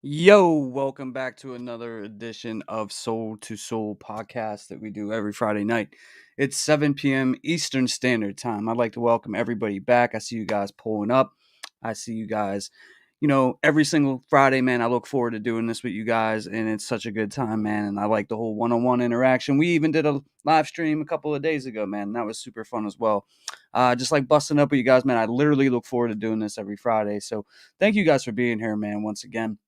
Yo, welcome back to another edition of Soul to Soul podcast that we do every Friday night. It's 7 p.m. Eastern Standard Time. I'd like to welcome everybody back. I see you guys pulling up. I see you guys, every single Friday, man. I look forward to doing this with you guys, and it's such a good time, man. And I like the whole one on one interaction. We even did a live stream a couple of days ago, man. And that was super fun as well. Just like busting up with you guys, man. I literally look forward to doing this every Friday. So thank you guys for being here, man, once again.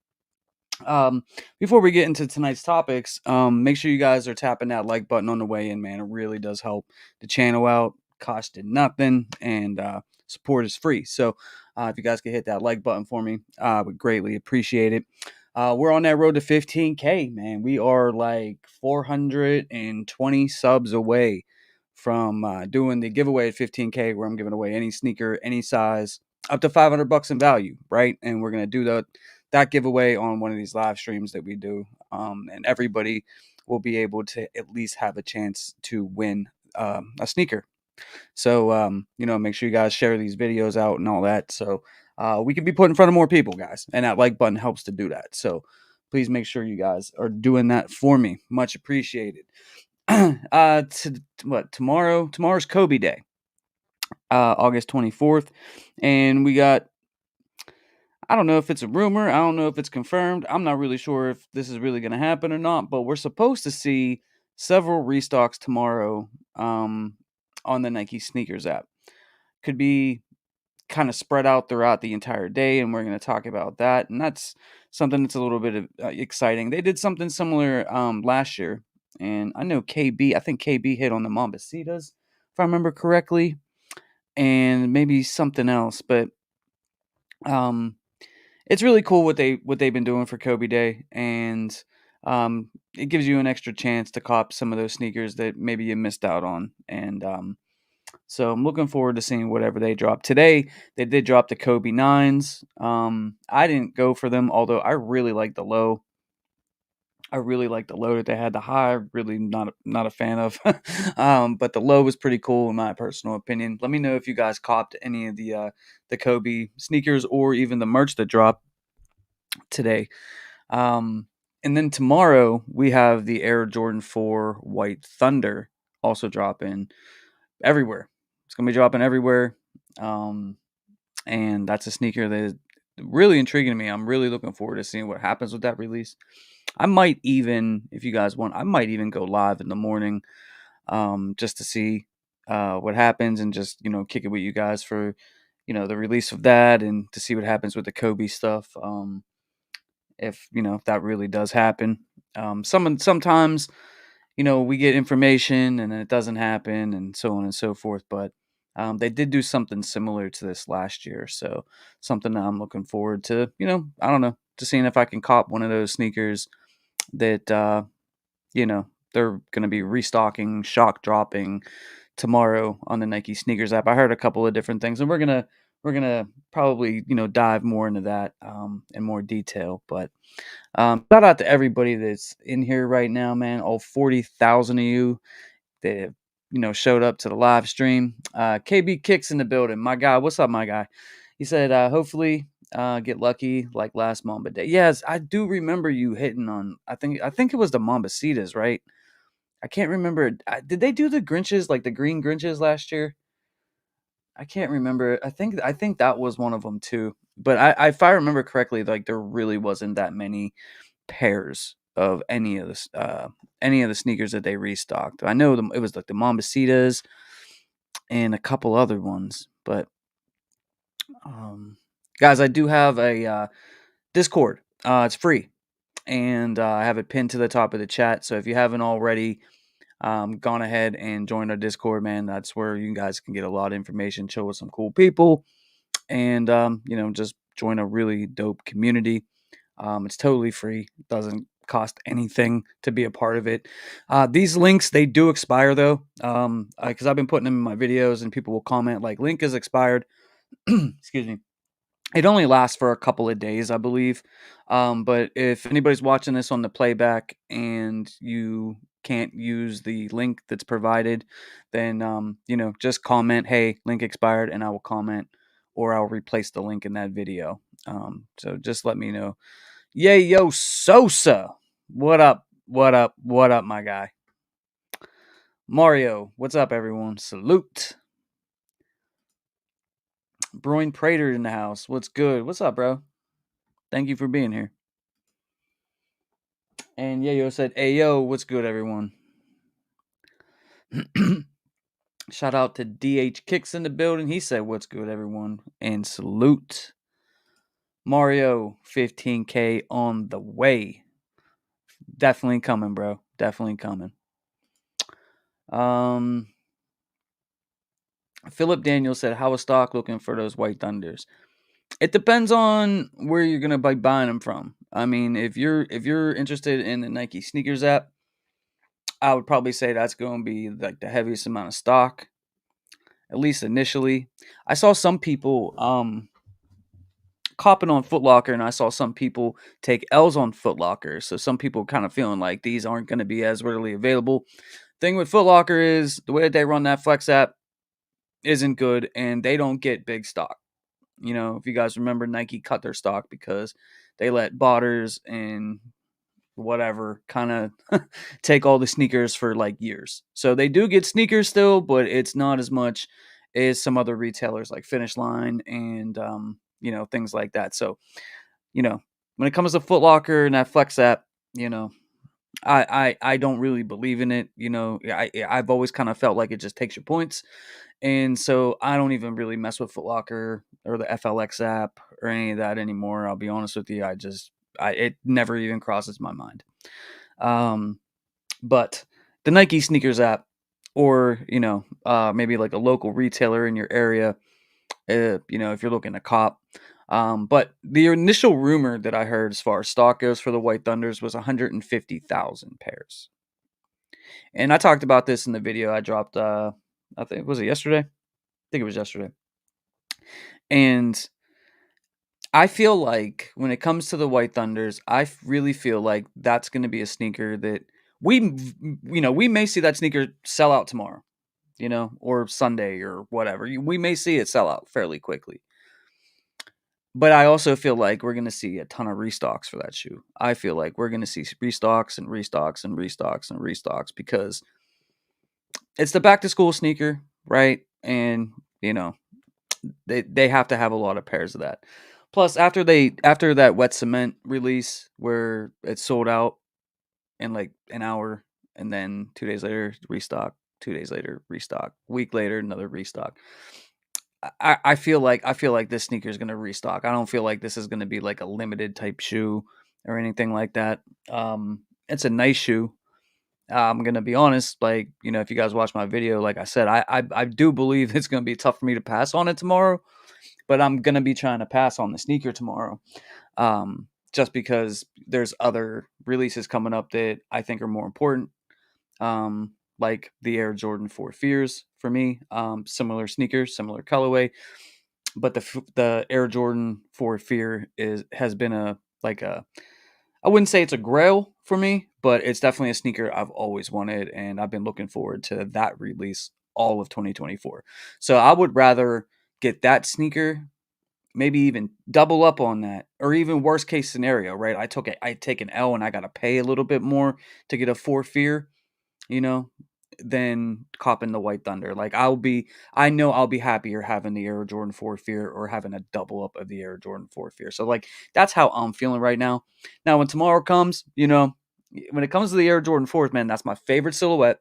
Um, Before we get into tonight's topics, make sure you guys are tapping that like button on the way in, man. It really does help the channel out, costing nothing, and support is free. So if you guys could hit that like button for me, I would greatly appreciate it. We're on that road to 15K, man. We are like 420 subs away from doing the giveaway at 15K, where I'm giving away any sneaker, any size, up to $500 in value, right? And we're gonna do that giveaway on one of these live streams that we do, and everybody will be able to at least have a chance to win a sneaker. So make sure you guys share these videos out and all that, so we can be put in front of more people, guys, and that like button helps to do that. So please make sure you guys are doing that for me. Much appreciated. Tomorrow's Kobe Day, August 24th, and we got, I don't know if it's a rumor. I don't know if it's confirmed. I'm not really sure if this is really going to happen or not, but we're supposed to see several restocks tomorrow on the Nike sneakers app. Could be kind of spread out throughout the entire day, and we're going to talk about that. And that's something that's a little bit of, exciting. They did something similar last year, and I think KB hit on the Mombasitas, if I remember correctly, and maybe something else, but um it's really cool what they've been doing for Kobe Day, and it gives you an extra chance to cop some of those sneakers that maybe you missed out on. And so I'm looking forward to seeing whatever they drop today. They did drop the Kobe nines. I didn't go for them, although I really like the low. I really like the low that they had. The high, really not a fan of. But the low was pretty cool in my personal opinion. Let me know if you guys copped any of the Kobe sneakers or even the merch that dropped today. And then tomorrow we have the Air Jordan 4 White Thunder also dropping everywhere. It's gonna be dropping everywhere. Um, and that's a sneaker that is really intriguing to me. I'm really looking forward to seeing what happens with that release. I might even, if you guys want, I might even go live in the morning, just to see what happens, and just kick it with you guys for the release of that, and to see what happens with the Kobe stuff. If that really does happen. Sometimes we get information and then it doesn't happen, and so on and so forth. But they did do something similar to this last year, so something that I'm looking forward to. I don't know, to seeing if I can cop one of those sneakers that they're going to be restocking, shock dropping tomorrow on the Nike sneakers app. I heard a couple of different things, and we're gonna probably dive more into that in more detail. But shout out to everybody that's in here right now, man. All 40,000 of you that have showed up to the live stream. KB Kicks in the building, my guy. What's up, my guy? He said, hopefully get lucky like last Mamba Day. Yes, I do remember you hitting on. I think it was the Mombasitas, right? I can't remember. Did they do the Grinches, like the green Grinches last year? I can't remember. I think that was one of them too. But if I remember correctly, like there really wasn't that many pairs of any of the sneakers that they restocked. I know it was like the Mombasitas and a couple other ones. But guys, I do have a Discord. It's free, and I have it pinned to the top of the chat. So if you haven't already gone ahead and joined our Discord, man, that's where you guys can get a lot of information, chill with some cool people, and just join a really dope community. It's totally free. It doesn't cost anything to be a part of it. These links, they do expire though, because I've been putting them in my videos, and people will comment like, link is expired. Excuse me. It only lasts for a couple of days, I believe. But if anybody's watching this on the playback and you can't use the link that's provided, then just comment, "Hey, link expired," and I will comment, or I'll replace the link in that video. So just let me know, Yo Sosa. What up? What up? What up, my guy? Mario, what's up, everyone? Salute. Broin Prater in the house. What's good? What's up, bro? Thank you for being here. And Yayo said, "Hey yo, what's good, everyone?" Shout out to DH Kicks in the building. He said, "What's good, everyone?" And salute. Mario, 15K on the way. Definitely coming, bro. Definitely coming. Philip Daniel said, "How is stock looking for those White Thunders?" It depends on where you're gonna be buying them from. I mean, if you're interested in the Nike sneakers app, I would probably say that's going to be like the heaviest amount of stock, at least initially. I saw some people copping on Foot Locker, and I saw some people take L's on Foot Locker. So some people kind of feeling like these aren't going to be as readily available. Thing with Foot Locker is the way that they run that Flex app isn't good, and they don't get big stock. You know, if you guys remember, Nike cut their stock because they let botters and whatever kind of take all the sneakers for like years. So they do get sneakers still, but it's not as much as some other retailers like Finish Line and things like that. So when it comes to Foot Locker and that Flex app, you know, I don't really believe in it. I've always kind of felt like it just takes your points. And so I don't even really mess with Foot Locker or the FLX app or any of that anymore. I'll be honest with you. It never even crosses my mind. But the Nike sneakers app, or maybe like a local retailer in your area, if you're looking to cop. But the initial rumor that I heard as far as stock goes for the White Thunders was 150,000 pairs. And I talked about this in the video I dropped. I think was it yesterday? I think it was yesterday. And I feel like when it comes to the White Thunders, really feel like that's going to be a sneaker that we may see that sneaker sell out tomorrow, or Sunday or whatever. We may see it sell out fairly quickly. But I also feel like we're going to see a ton of restocks for that shoe. I feel like we're going to see restocks and restocks and restocks and restocks because it's the back to school sneaker, right? And, they have to have a lot of pairs of that. Plus, after that wet cement release where it sold out in like an hour, and then 2 days later restock, 2 days later restock, week later another restock. I feel like this sneaker is gonna restock. I don't feel like this is gonna be like a limited type shoe or anything like that. It's a nice shoe. I'm gonna be honest, like if you guys watch my video, like I said, I do believe it's gonna be tough for me to pass on it tomorrow, but I'm gonna be trying to pass on the sneaker tomorrow, just because there's other releases coming up that I think are more important, like the Air Jordan 4 Fears for me, similar sneakers, similar colorway, but the Air Jordan 4 Fear has been I wouldn't say it's a grail for me, but it's definitely a sneaker I've always wanted, and I've been looking forward to that release all of 2024. So I would rather get that sneaker, maybe even double up on that, or even worst case scenario, right? I take an L and I gotta pay a little bit more to get a 4 Fear, you know, than copping the White Thunder. Like I know I'll be happier having the Air Jordan 4 Fear or having a double up of the Air Jordan 4 Fear. So like that's how I'm feeling right now. Now when tomorrow comes, when it comes to the Air Jordan 4s, man, that's my favorite silhouette.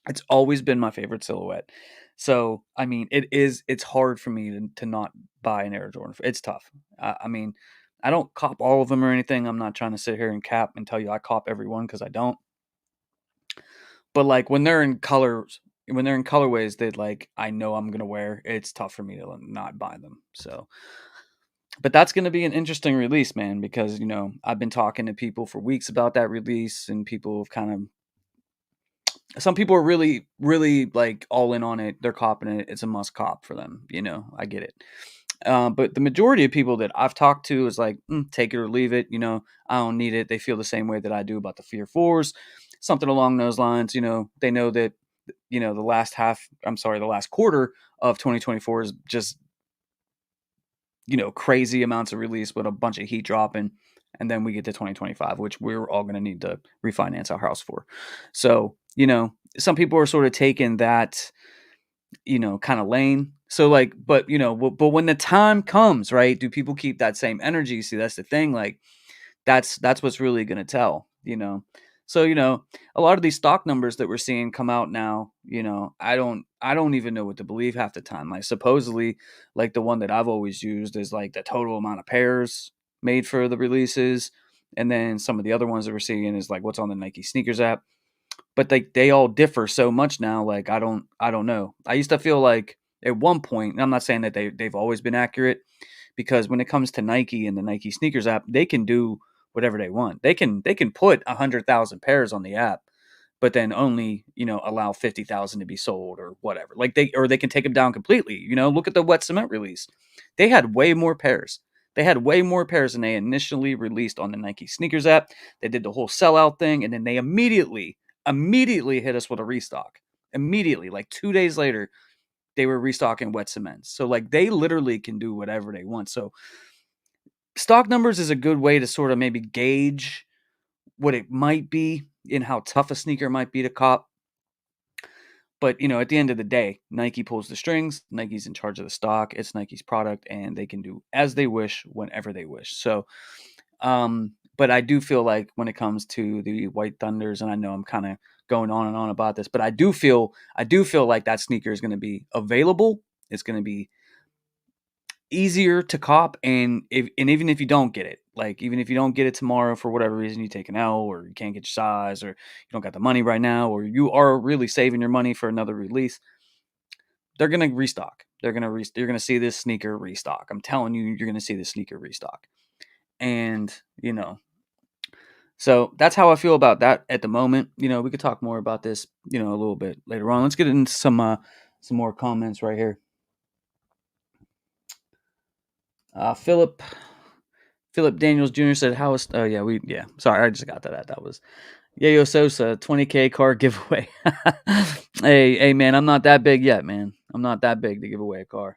It's always been my favorite silhouette. So I mean, it's hard for me to not buy an Air Jordan. It's tough. I mean, I don't cop all of them or anything. I'm not trying to sit here and cap and tell you I cop every one because I don't. But like when they're in colorways that like I know I'm gonna wear, it's tough for me to not buy them. So, but that's gonna be an interesting release, man, because I've been talking to people for weeks about that release, and people have some people are really, really like all in on it. They're copping it. It's a must cop for them. I get it. But the majority of people that I've talked to is like, take it or leave it. I don't need it. They feel the same way that I do about the Fear Fours, something along those lines. They know that, the last quarter of 2024 is just, crazy amounts of release with a bunch of heat dropping. and then we get to 2025, which we're all going to need to refinance our house for. So, you know, some people are sort of taking that, you know, kind of lane. So like, but you know, but when the time comes, right? Do people keep that same energy? See, that's the thing. Like, that's what's really going to tell, you know. So, you know, a lot of these stock numbers that we're seeing come out now, you know, I don't even know what to believe half the time. Like supposedly, like the one that I've always used is like the total amount of pairs made for the releases, and then some of the other ones that we're seeing is like what's on the Nike sneakers app. But they all differ so much now, like I don't know. I used to feel like at one point, and I'm not saying that they've always been accurate, because when it comes to Nike and the Nike sneakers app, they can do whatever they want. They can put 100,000 pairs on the app, but then only, you know, allow 50,000 to be sold or whatever. Like they can take them down completely. You know, look at the wet cement release. They had way more pairs. They had way more pairs than they initially released on the Nike sneakers app. They did the whole sellout thing, and then they immediately hit us with a restock. Immediately, like 2 days later, they were restocking wet cements. So like they literally can do whatever they want. So stock numbers is a good way to sort of maybe gauge what it might be and how tough a sneaker might be to cop. But you know, at the end of the day, Nike pulls the strings. Nike's in charge of the stock. It's Nike's product, and they can do as they wish whenever they wish. So, but I do feel like when it comes to the White Thunders, and I know I'm kind of going on and on about this, but I do feel like that sneaker is going to be available. It's going to be easier to cop, and even if you don't get it, like even if you don't get it tomorrow for whatever reason, you take an L or you can't get your size or you don't got the money right now, or you are really saving your money for another release, they're gonna restock. You're gonna see this sneaker restock. I'm telling you, you're gonna see this sneaker restock. And you know, so that's how I feel about that at the moment. You know, we could talk more about this, you know, a little bit later on. Let's get into some more comments right here. Philip Daniels Jr. said, "How is?" Oh yeah. Sorry, I just got that. That was Yayo Sosa 20K car giveaway. Hey, man, I'm not that big yet, man. I'm not that big to give away a car.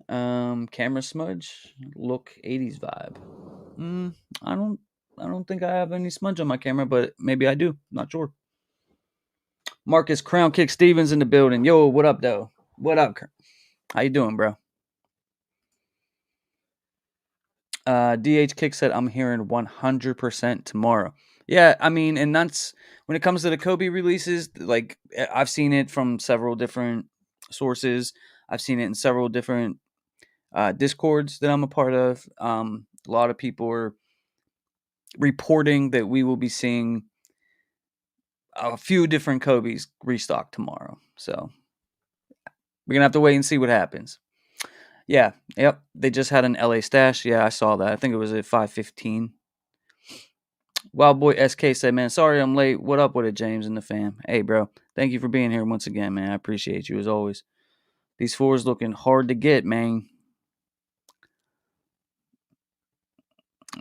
Camera smudge, look 80s vibe. I don't think I have any smudge on my camera, but maybe I do. Not sure. Marcus Crown Kick Stevens in the building. Yo, what up, though? What up? How you doing, bro? DH Kick said, I'm hearing 100% tomorrow. Yeah, I mean, and that's when it comes to the Kobe releases, like I've seen it from several different sources. I've seen it in several different discords that I'm a part of. A lot of people are reporting that we will be seeing a few different Kobe's restock tomorrow. So we're going to have to wait and see what happens. Yeah, yep. They just had an LA stash. Yeah, I saw that. I think it was at 5:15. Wild Boy SK said, man, sorry I'm late. What up with it, James and the fam? Hey, bro. Thank you for being here once again, man. I appreciate you as always. These fours looking hard to get, man.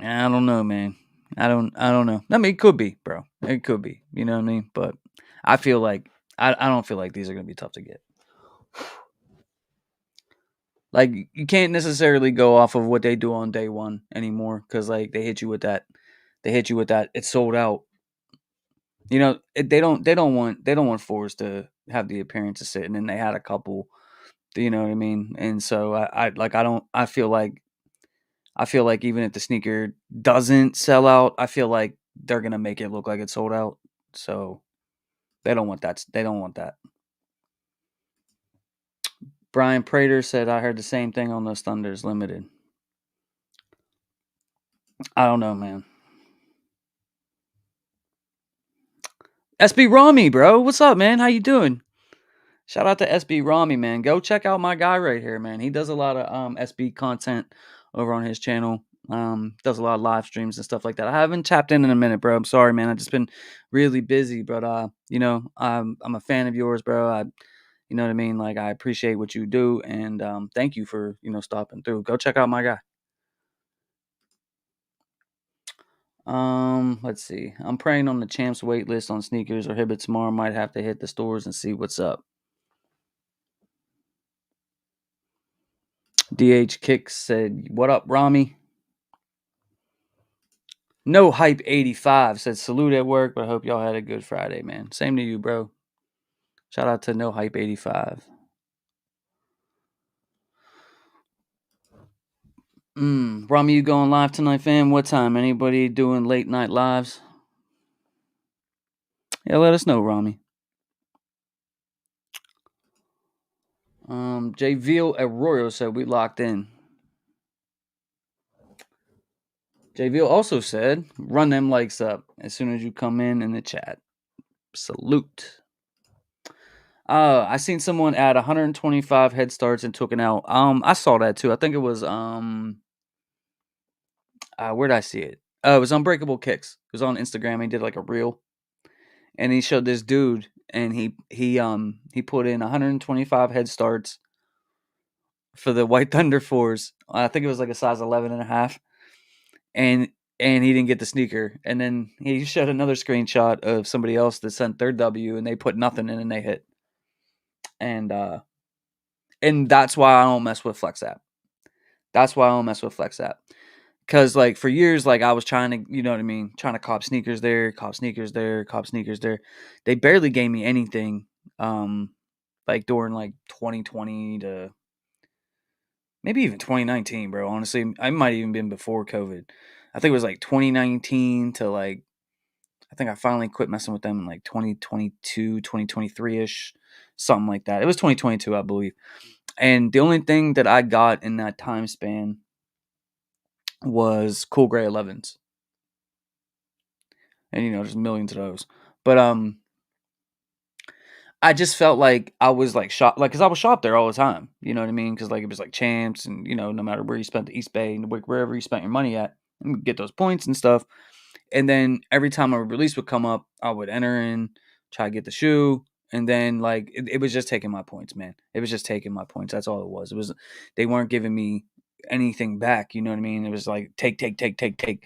I don't know, man. I don't know. I mean, it could be, bro. It could be. You know what I mean? But I feel like I don't feel like these are gonna be tough to get. Like you can't necessarily go off of what they do on day one anymore, because like they hit you with that. They hit you with that. It's sold out. You know, they don't want fours to have the appearance of sitting, and they had a couple. You know what I mean? And so I like I don't I feel like even if the sneaker doesn't sell out, I feel like they're gonna make it look like it's sold out. So they don't want that. They don't want that. Brian Prater said, I heard the same thing on those Thunders Limited. I don't know, man. SB Rami, bro. What's up, man? How you doing? Shout out to SB Rami, man. Go check out my guy right here, man. He does a lot of SB content over on his channel. Does a lot of live streams and stuff like that. I haven't tapped in a minute, bro. I'm sorry, man. I've just been really busy, but you know, I'm a fan of yours, bro. You know what I mean? Like I appreciate what you do, and thank you for stopping through. Go check out my guy. Let's see. I'm praying on the champs wait list on sneakers or Hibbett tomorrow. Might have to hit the stores and see what's up. DH Kicks said, "What up, Rami?" No Hype 85 said salute at work, but I hope y'all had a good Friday, man. Same to you, bro. Shout out to No Hype 85. Rami, you going live tonight, fam? What time? Anybody doing late night lives? Yeah, let us know, Rami. J Veal Arroyo said we locked in. J Veal also said, run them likes up as soon as you come in the chat. Salute. I seen someone add 125 head starts and took an out. I saw that too. I think it was where did I see it? It was Unbreakable Kicks. It was on Instagram. He did like a reel, and he showed this dude, and he put in 125 head starts for the White Thunder fours. I think it was like a size 11 and a half, and he didn't get the sneaker. And then he showed another screenshot of somebody else that sent their W, and they put nothing in and they hit. And that's why I don't mess with Flex app. That's why I don't mess with Flex app. Cause like for years, like I was trying to, you know what I mean, trying to cop sneakers there, cop sneakers there, cop sneakers there. They barely gave me anything. Like during like 2020 to maybe even 2019, bro. Honestly, I might even been before COVID. I think it was like 2019 to like I think I finally quit messing with them in like 2022, 2023-ish, something like that. It was 2022, I believe. And the only thing that I got in that time span was Cool Gray 11s. And you know, there's millions of those. But I just felt like I was like shop like cuz I was shop there all the time. You know what I mean? Cuz like it was like Champs and you know, no matter where you spent the East Bay and wherever you spent your money at, and get those points and stuff. And then every time a release would come up, I would enter in, try to get the shoe, and then like it was just taking my points, man. It was just taking my points. That's all it was. It was they weren't giving me anything back. You know what I mean? It was like take, take, take, take, take.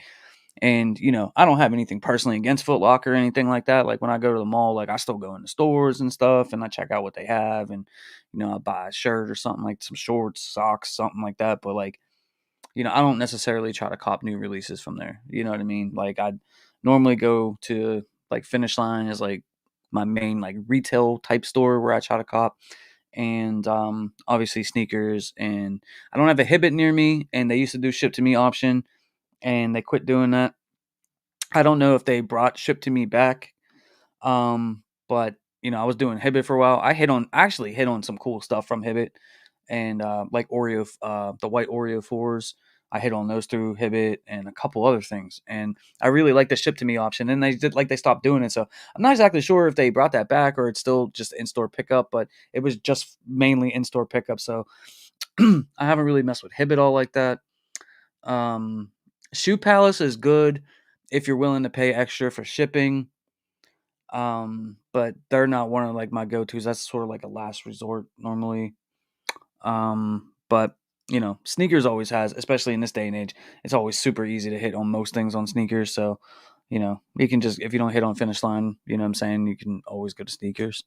And you know, I don't have anything personally against Foot Locker or anything like that. Like when I go to the mall, like I still go in the stores and stuff, and I check out what they have, and you know, I buy a shirt or something like some shorts, socks, something like that. But like you know, I don't necessarily try to cop new releases from there. You know what I mean? Like I'd normally go to like Finish Line is like my main like retail type store where I try to cop. And obviously sneakers, and I don't have a Hibbit near me, and they used to do ship to me option, and they quit doing that. I don't know if they brought ship to me back, but you know I was doing Hibbit for a while. I actually hit on some cool stuff from Hibbit, and like Oreo, the white Oreo fours. I hit on those through Hibbit and a couple other things, and I really like the ship to me option. And they stopped doing it, so I'm not exactly sure if they brought that back or it's still just in store pickup. But it was just mainly in store pickup, so I haven't really messed with Hibbit all like that. Um, Shoe Palace is good if you're willing to pay extra for shipping. But they're not one of like my go-tos. That's sort of like a last resort normally. But you know, sneakers always has, especially in this day and age, it's always super easy to hit on most things on sneakers. So, you know, you can just if you don't hit on Finish Line, you know what I'm saying, you can always go to sneakers.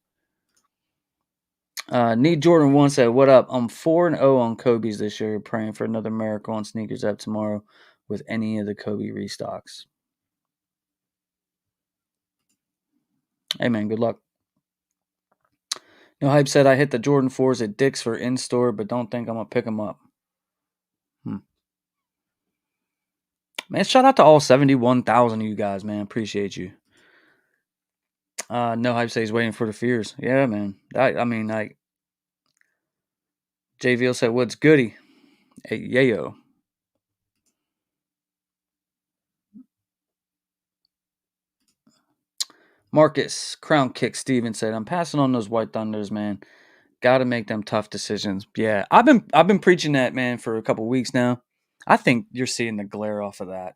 Need Jordan 1 said, "What up? I'm 4-0 on Kobe's this year. Praying for another miracle on Sneakers App tomorrow with any of the Kobe restocks." Hey man, good luck. No Hype said, "I hit the Jordan 4s at Dick's for in store, but don't think I'm gonna pick them up." Man, shout out to all 71,000 of you guys, man. Appreciate you. No Hype says he's waiting for the fears. Yeah, man. I mean, like JVL said, "What's goody?" Hey, yayo. Marcus Crown Kick Steven said, "I'm passing on those White Thunders, man. Got to make them tough decisions." Yeah, I've been preaching that, man, for a couple weeks now. I think you're seeing the glare off of that.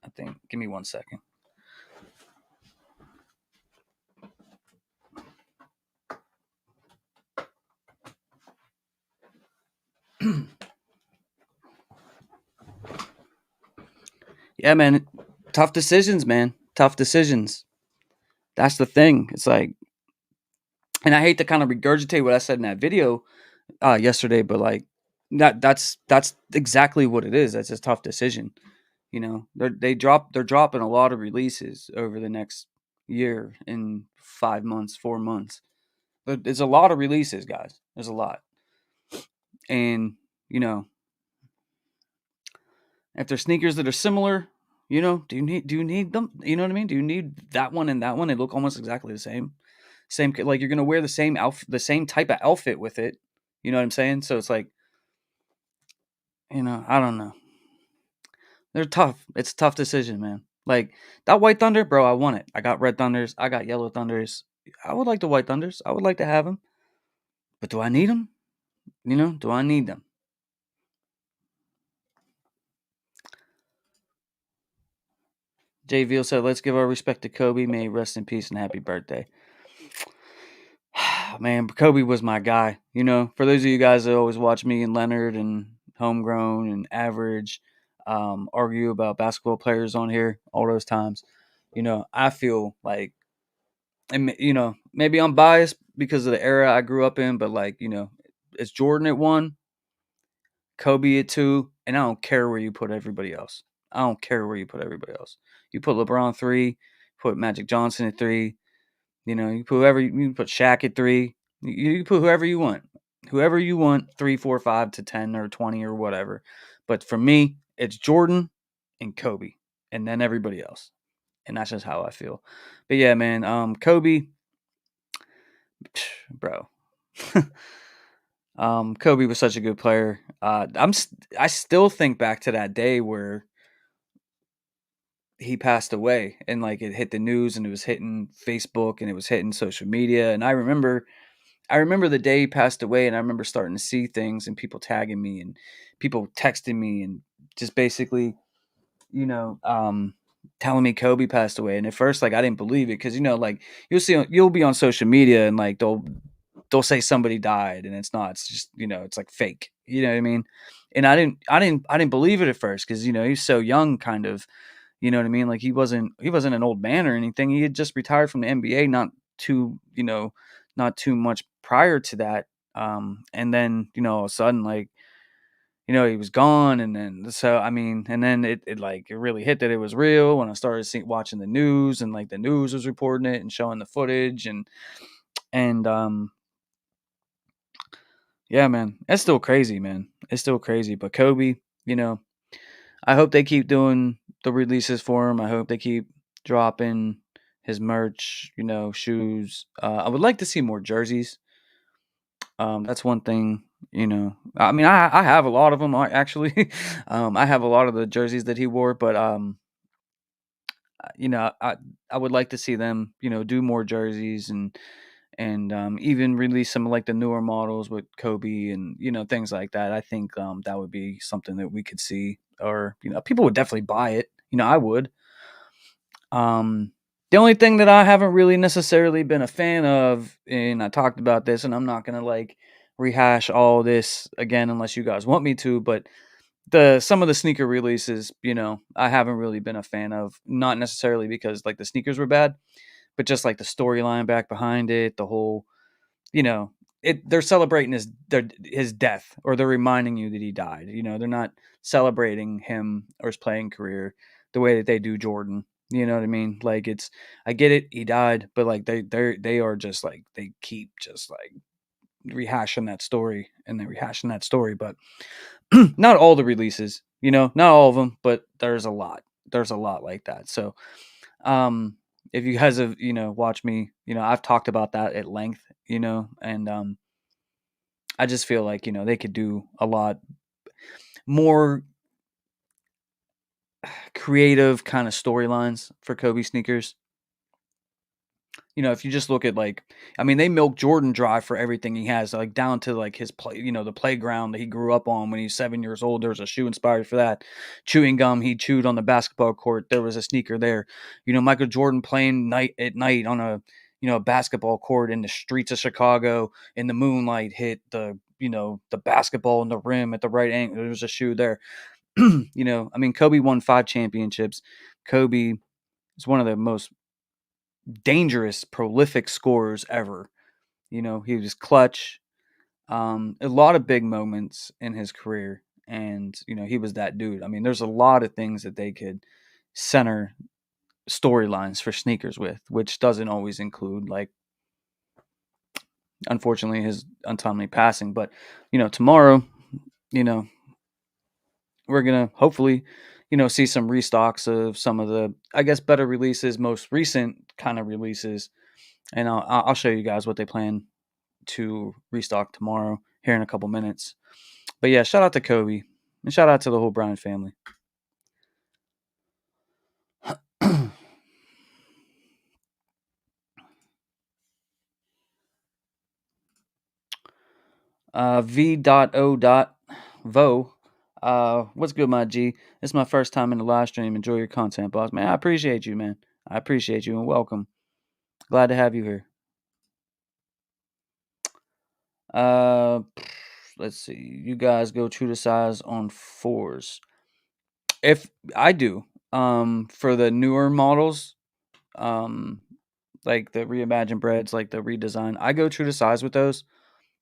I think. Give me 1 second. Yeah, man. Tough decisions, man. Tough decisions. That's the thing. It's like, and I hate to kind of regurgitate what I said in that video yesterday, but like that's exactly what it is. That's a tough decision. You know, they're dropping a lot of releases over the next year in 5 months, 4 months. There's a lot of releases, guys. There's a lot, and you know, if there's sneakers that are similar, you know, do you need them? You know what I mean? Do you need that one and that one? They look almost exactly the same. Same, like you're gonna wear the same outfit, the same type of outfit with it. You know what I'm saying? So it's like, I don't know. They're tough. It's a tough decision, man. Like that White Thunder, bro. I want it. I got Red Thunders. I got Yellow Thunders. I would like the White Thunders. I would like to have them. But do I need them? Do I need them? Jay Veal said, "Let's give our respect to Kobe. May he rest in peace and happy birthday." Man, Kobe was my guy. For those of you guys that always watch me and Leonard and Homegrown and Average argue about basketball players on here all those times, I feel like, and maybe I'm biased because of the era I grew up in, but like, it's Jordan at one, Kobe at two, and I don't care where you put everybody else. I don't care where you put everybody else. You put LeBron three, put Magic Johnson at three. You put whoever you put Shaq at three. You put whoever you want. Whoever you want, 3, 4, 5 to 10 or 20 or whatever. But for me, it's Jordan and Kobe, and then everybody else. And that's just how I feel. But yeah, man, Kobe, bro. Kobe was such a good player. I still think back to that day where he passed away, and like it hit the news, and it was hitting Facebook, and it was hitting social media, and I remember the day he passed away, and I remember starting to see things and people tagging me and people texting me and just basically, telling me Kobe passed away. And at first, like I didn't believe it because like you'll be on social media and like they'll say somebody died and it's not. It's just it's like fake. You know what I mean? And I didn't believe it at first because he's so young, kind of. You know what I mean? Like he wasn't an old man or anything. He had just retired from the NBA too, not too much prior to that. And then, all of a sudden, like, he was gone. And then, so, I mean, and then it like, it really hit that it was real when I started watching the news and like the news was reporting it and showing the footage and yeah, man, it's still crazy, man. It's still crazy. But Kobe, I hope they keep doing the releases for him. I hope they keep dropping his merch, shoes. I would like to see more jerseys. That's one thing, I mean, I have a lot of them actually. I have a lot of the jerseys that he wore, but I would like to see them, do more jerseys and even release some of like the newer models with Kobe and things like that. I think that would be something that we could see, or people would definitely buy it. I would. The only thing that I haven't really necessarily been a fan of, and I talked about this, and I'm not gonna like rehash all this again unless you guys want me to, but some of the sneaker releases, I haven't really been a fan of. Not necessarily because like the sneakers were bad, but just like the storyline back behind it, the whole, you know, they're celebrating his death, or they're reminding you that he died. They're not celebrating him or his playing career the way that they do Jordan. You know what I mean? Like I get it, he died, but like they are just like they keep just like rehashing that story and then rehashing that story, but not all the releases, not all of them, but there's a lot. There's a lot like that. So, um, if you guys have, watched me, I've talked about that at length, and I just feel like, they could do a lot more creative kind of storylines for Kobe sneakers. If you just look at like, I mean, they milk Jordan dry for everything he has, like down to like his play, the playground that he grew up on when he's 7 years old. There was a shoe inspired for that. Chewing gum he chewed on the basketball court. There was a sneaker there. Michael Jordan playing night at night on a, basketball court in the streets of Chicago, and the moonlight hit the basketball in the rim at the right angle. There was a shoe there. I mean, Kobe won 5 championships. Kobe is one of the most dangerous, prolific scorers ever. He was clutch. A lot of big moments in his career, and he was that dude. I mean, there's a lot of things that they could center storylines for sneakers with, which doesn't always include, like, unfortunately, his untimely passing. But tomorrow, you know we're gonna hopefully see some restocks of some of the, I guess, better releases, most recent kind of releases, and I'll show you guys what they plan to restock tomorrow here in a couple minutes. But yeah, shout out to Kobe and shout out to the whole Bryant family. V.O.Vo. What's good, my G? This is my first time in the live stream. Enjoy your content, boss. Man, I appreciate you, man. I appreciate you and welcome. Glad to have you here. Let's see. You guys go true to size on 4s. If I do, for the newer models, like the reimagined breads, like the redesign, I go true to size with those.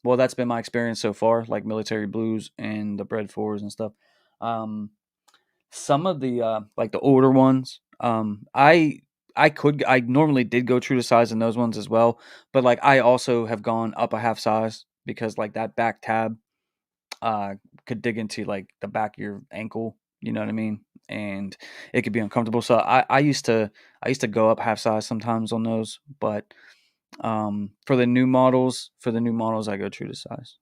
Well, that's been my experience so far, like military blues and the bread 4s and stuff. Some of the like the older ones, I normally did go true to size in those ones as well, but like I also have gone up a half size because like that back tab could dig into like the back of your ankle, you know what I mean? And it could be uncomfortable. So I used to go up half size sometimes on those, but for the new models, I go true to size.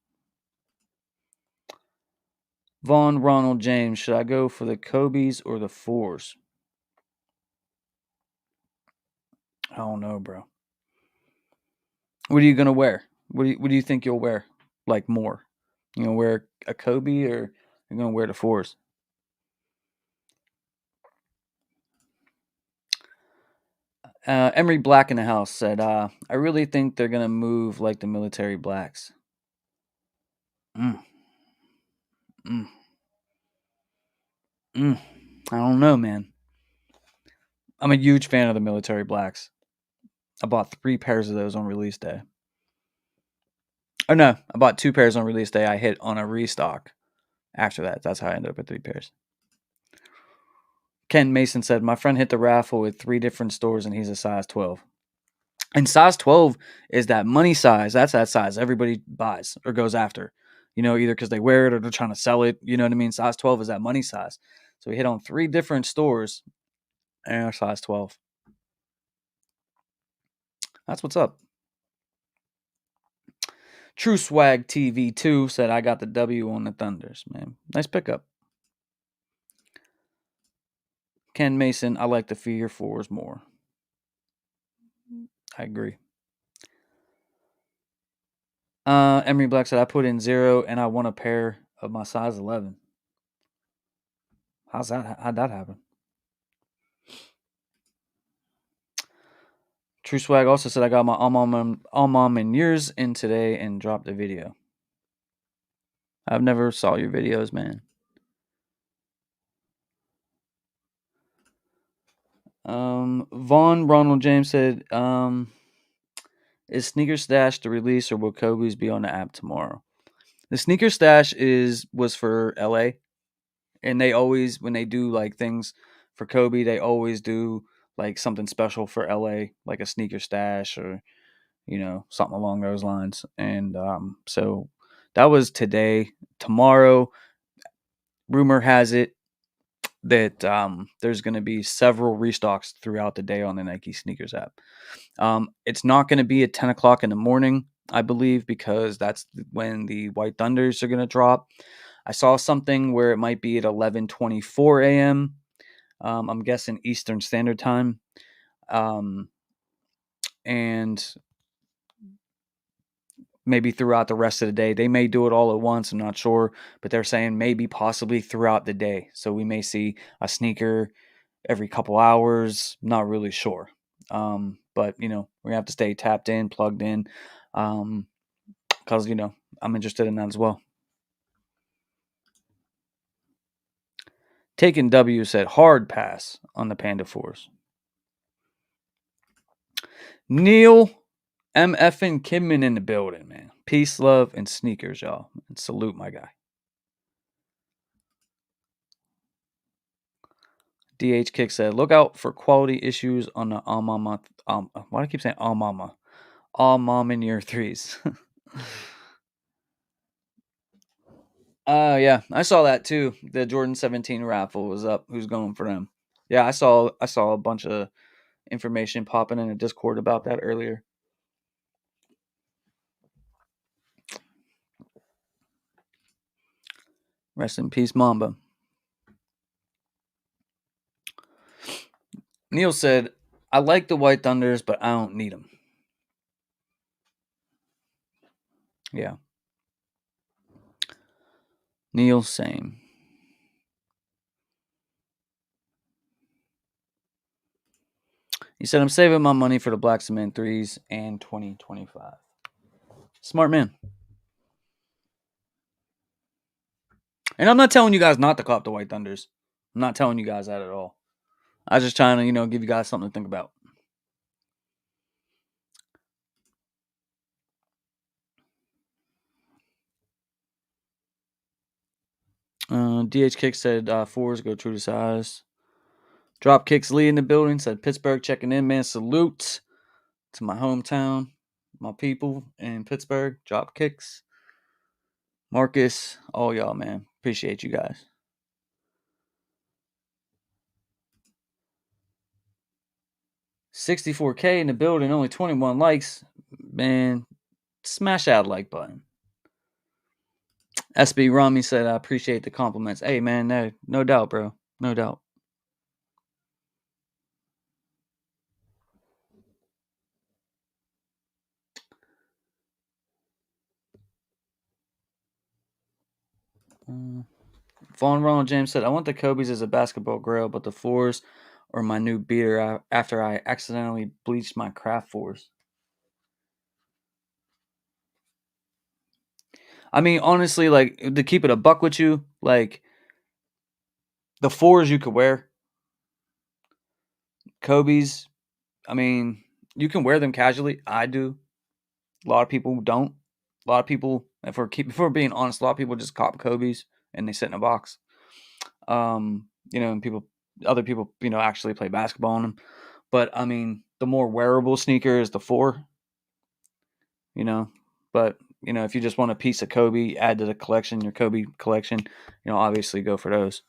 Vaughn Ronald James, should I go for the Kobe's or the 4s? I don't know, bro. What are you gonna wear? What do you think you'll wear? Like more? You gonna wear a Kobe or you're gonna wear the 4s? Emery Black in the house said, I really think they're gonna move like the military blacks. Mm, mm, mm. I don't know, man. I'm a huge fan of the military blacks. I bought 3 pairs of those on release day. Oh no, I bought 2 pairs on release day. I hit on a restock after that. That's how I ended up with 3 pairs. Ken Mason said, my friend hit the raffle with 3 different stores and he's a size 12. And size 12 is that money size. That's that size everybody buys or goes after. Either because they wear it or they're trying to sell it. You know what I mean? Size 12 is that money size. So we hit on 3 different stores and our size 12. That's what's up. True Swag TV2 said, I got the W on the Thunders, man. Nice pickup. Ken Mason, I like the Fear 4s more. I agree. Emery Black said, I put in 0 and I won a pair of my size 11. How'd that happen? True Swag also said, I got my all mom and yours in today and dropped a video. I've never saw your videos, man. Vaughn Ronald James said, is Sneaker Stash the release or will Kobe's be on the app tomorrow? The Sneaker Stash was for LA, and they always, when they do like things for Kobe, they always do like something special for LA, like a Sneaker Stash or something along those lines. And so that was today. Tomorrow, rumor has it that there's going to be several restocks throughout the day on the Nike Sneakers app. It's not going to be at 10 o'clock in the morning, I believe, because that's when the White Thunders are going to drop. I saw something where it might be at 11:24 a.m. I'm guessing Eastern Standard Time. And maybe throughout the rest of the day. They may do it all at once, I'm not sure, but they're saying maybe possibly throughout the day. So we may see a sneaker every couple hours, not really sure. But we're gonna have to stay tapped in, plugged in, because I'm interested in that as well. Taking W said hard pass on the Panda 4s. Neil MF and Kidman in the building, man. Peace, love, and sneakers, y'all. And salute my guy. DH Kick said, look out for quality issues on the Almama. Why do I keep saying Almama? All mom in year threes. Yeah, I saw that too. The Jordan 17 raffle was up. Who's going for them? Yeah, I saw a bunch of information popping in a Discord about that earlier. Rest in peace, Mamba. Neil said, I like the White Thunders, but I don't need them. Yeah. Neil, same. He said, I'm saving my money for the Black Cement 3s and 2025. Smart man. And I'm not telling you guys not to cop the White Thunders. I'm not telling you guys that at all. I was just trying to, give you guys something to think about. DH Kick said, fours go true to size. Drop Kicks Lee in the building. Said, Pittsburgh checking in, man. Salute to my hometown, my people in Pittsburgh. Drop Kicks. Marcus, all y'all, man. Appreciate you guys. $64K in the building, only 21 likes. Man, smash that like button. SB Rami said, I appreciate the compliments. Hey, man, no doubt, bro. No doubt. Vaughn Ronald James said, I want the Kobe's as a basketball grill, but the fours are my new beater after I accidentally bleached my craft fours. I mean, honestly, like, to keep it a buck with you, like, the fours you could wear. Kobe's, I mean, you can wear them casually. I do. A lot of people don't. A lot of people, if we're being honest, a lot of people just cop Kobe's and they sit in a box. And other people, actually play basketball on them. But I mean, the more wearable sneaker is the four. You know, but if you just want a piece of Kobe, add to the collection, your Kobe collection, obviously go for those.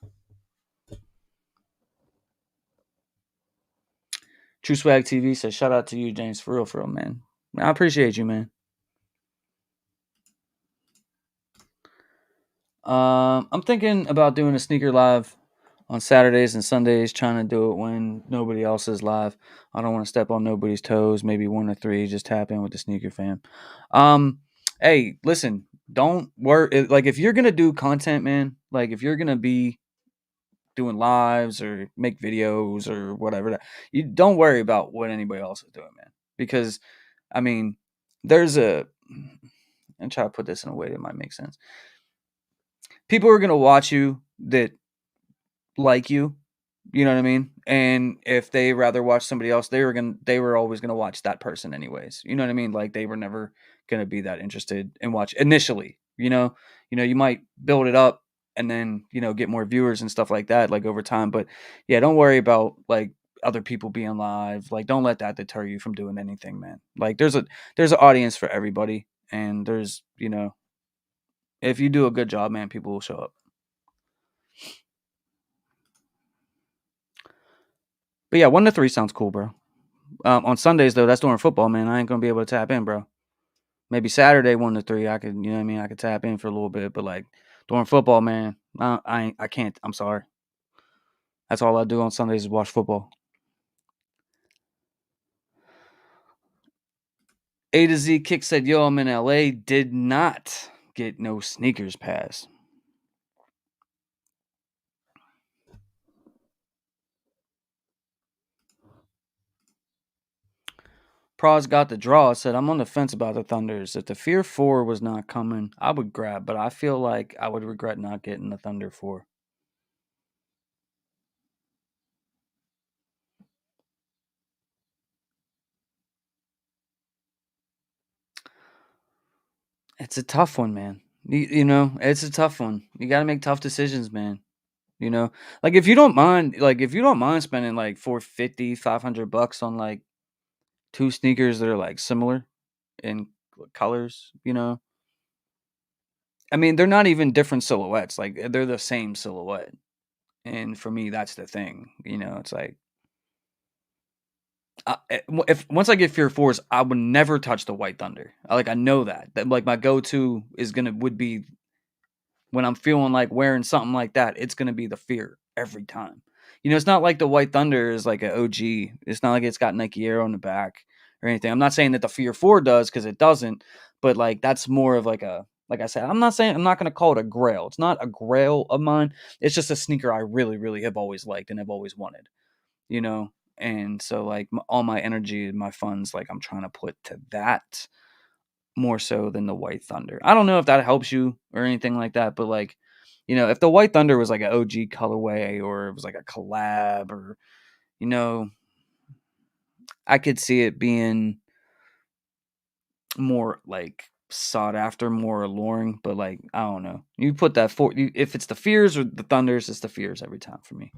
True Swag TV says, shout out to you, James, for real, man. I appreciate you, man. I'm thinking about doing a sneaker live on Saturdays and Sundays, trying to do it when nobody else is live. I don't want to step on nobody's toes. Maybe 1 or 3, just tap in with the sneaker fam. Hey, listen, don't worry. Like, if you're gonna do content, man, like if you're gonna be doing lives or make videos or whatever, you don't worry about what anybody else is doing, man. Because, I mean, there's a. And try to put this in a way that might make sense. People are gonna watch you that like you. You know what I mean? And if they rather watch somebody else, they were always gonna watch that person anyways. You know what I mean? Like, they were never gonna be that interested in watch initially. You might build it up and then get more viewers and stuff like that, like over time. But yeah, don't worry about like other people being live. Like, don't let that deter you from doing anything, man. Like, there's an audience for everybody, and there's if you do a good job, man, people will show up. But yeah, 1 to 3 sounds cool, bro. On Sundays though, that's during football, man. I ain't gonna be able to tap in, bro. Maybe Saturday 1 to 3, I could, I could tap in for a little bit. But like during football, man, I can't. I'm sorry. That's all I do on Sundays is watch football. A to Z Kick said, "Yo, I'm in LA. Did not get no sneakers pass." Pros got the draw. Said, I'm on the fence about the Thunders. If the Fear 4 was not coming, I would grab, but I feel like I would regret not getting the Thunder 4. It's a tough one, man. It's a tough one. You got to make tough decisions, man. You know, like if you don't mind, spending like 450, $500 on like two sneakers that are like similar in colors, I mean, they're not even different silhouettes. Like they're the same silhouette. And for me, that's the thing. It's like if once I get Fear Force, I would never touch the White Thunder. I know that like my go to would be when I'm feeling like wearing something like that. It's gonna be the Fear every time. It's not like the White Thunder is like an OG. It's not like it's got Nike Air on the back or anything. I'm not saying that the Fear 4 does because it doesn't, but like that's more of like I said, I'm not gonna call it a grail. It's not a grail of mine. It's just a sneaker I really, really have always liked and have always wanted. You know, and so like all my energy and my funds, like I'm trying to put to that more so than the White Thunder. I don't know if that helps you or anything like that, but like, if the White Thunder was like an OG colorway or it was like a collab or, you know, I could see it being more like sought after, more alluring, but like, I don't know. You put that if it's the Fears or the Thunders, it's the Fears every time for me.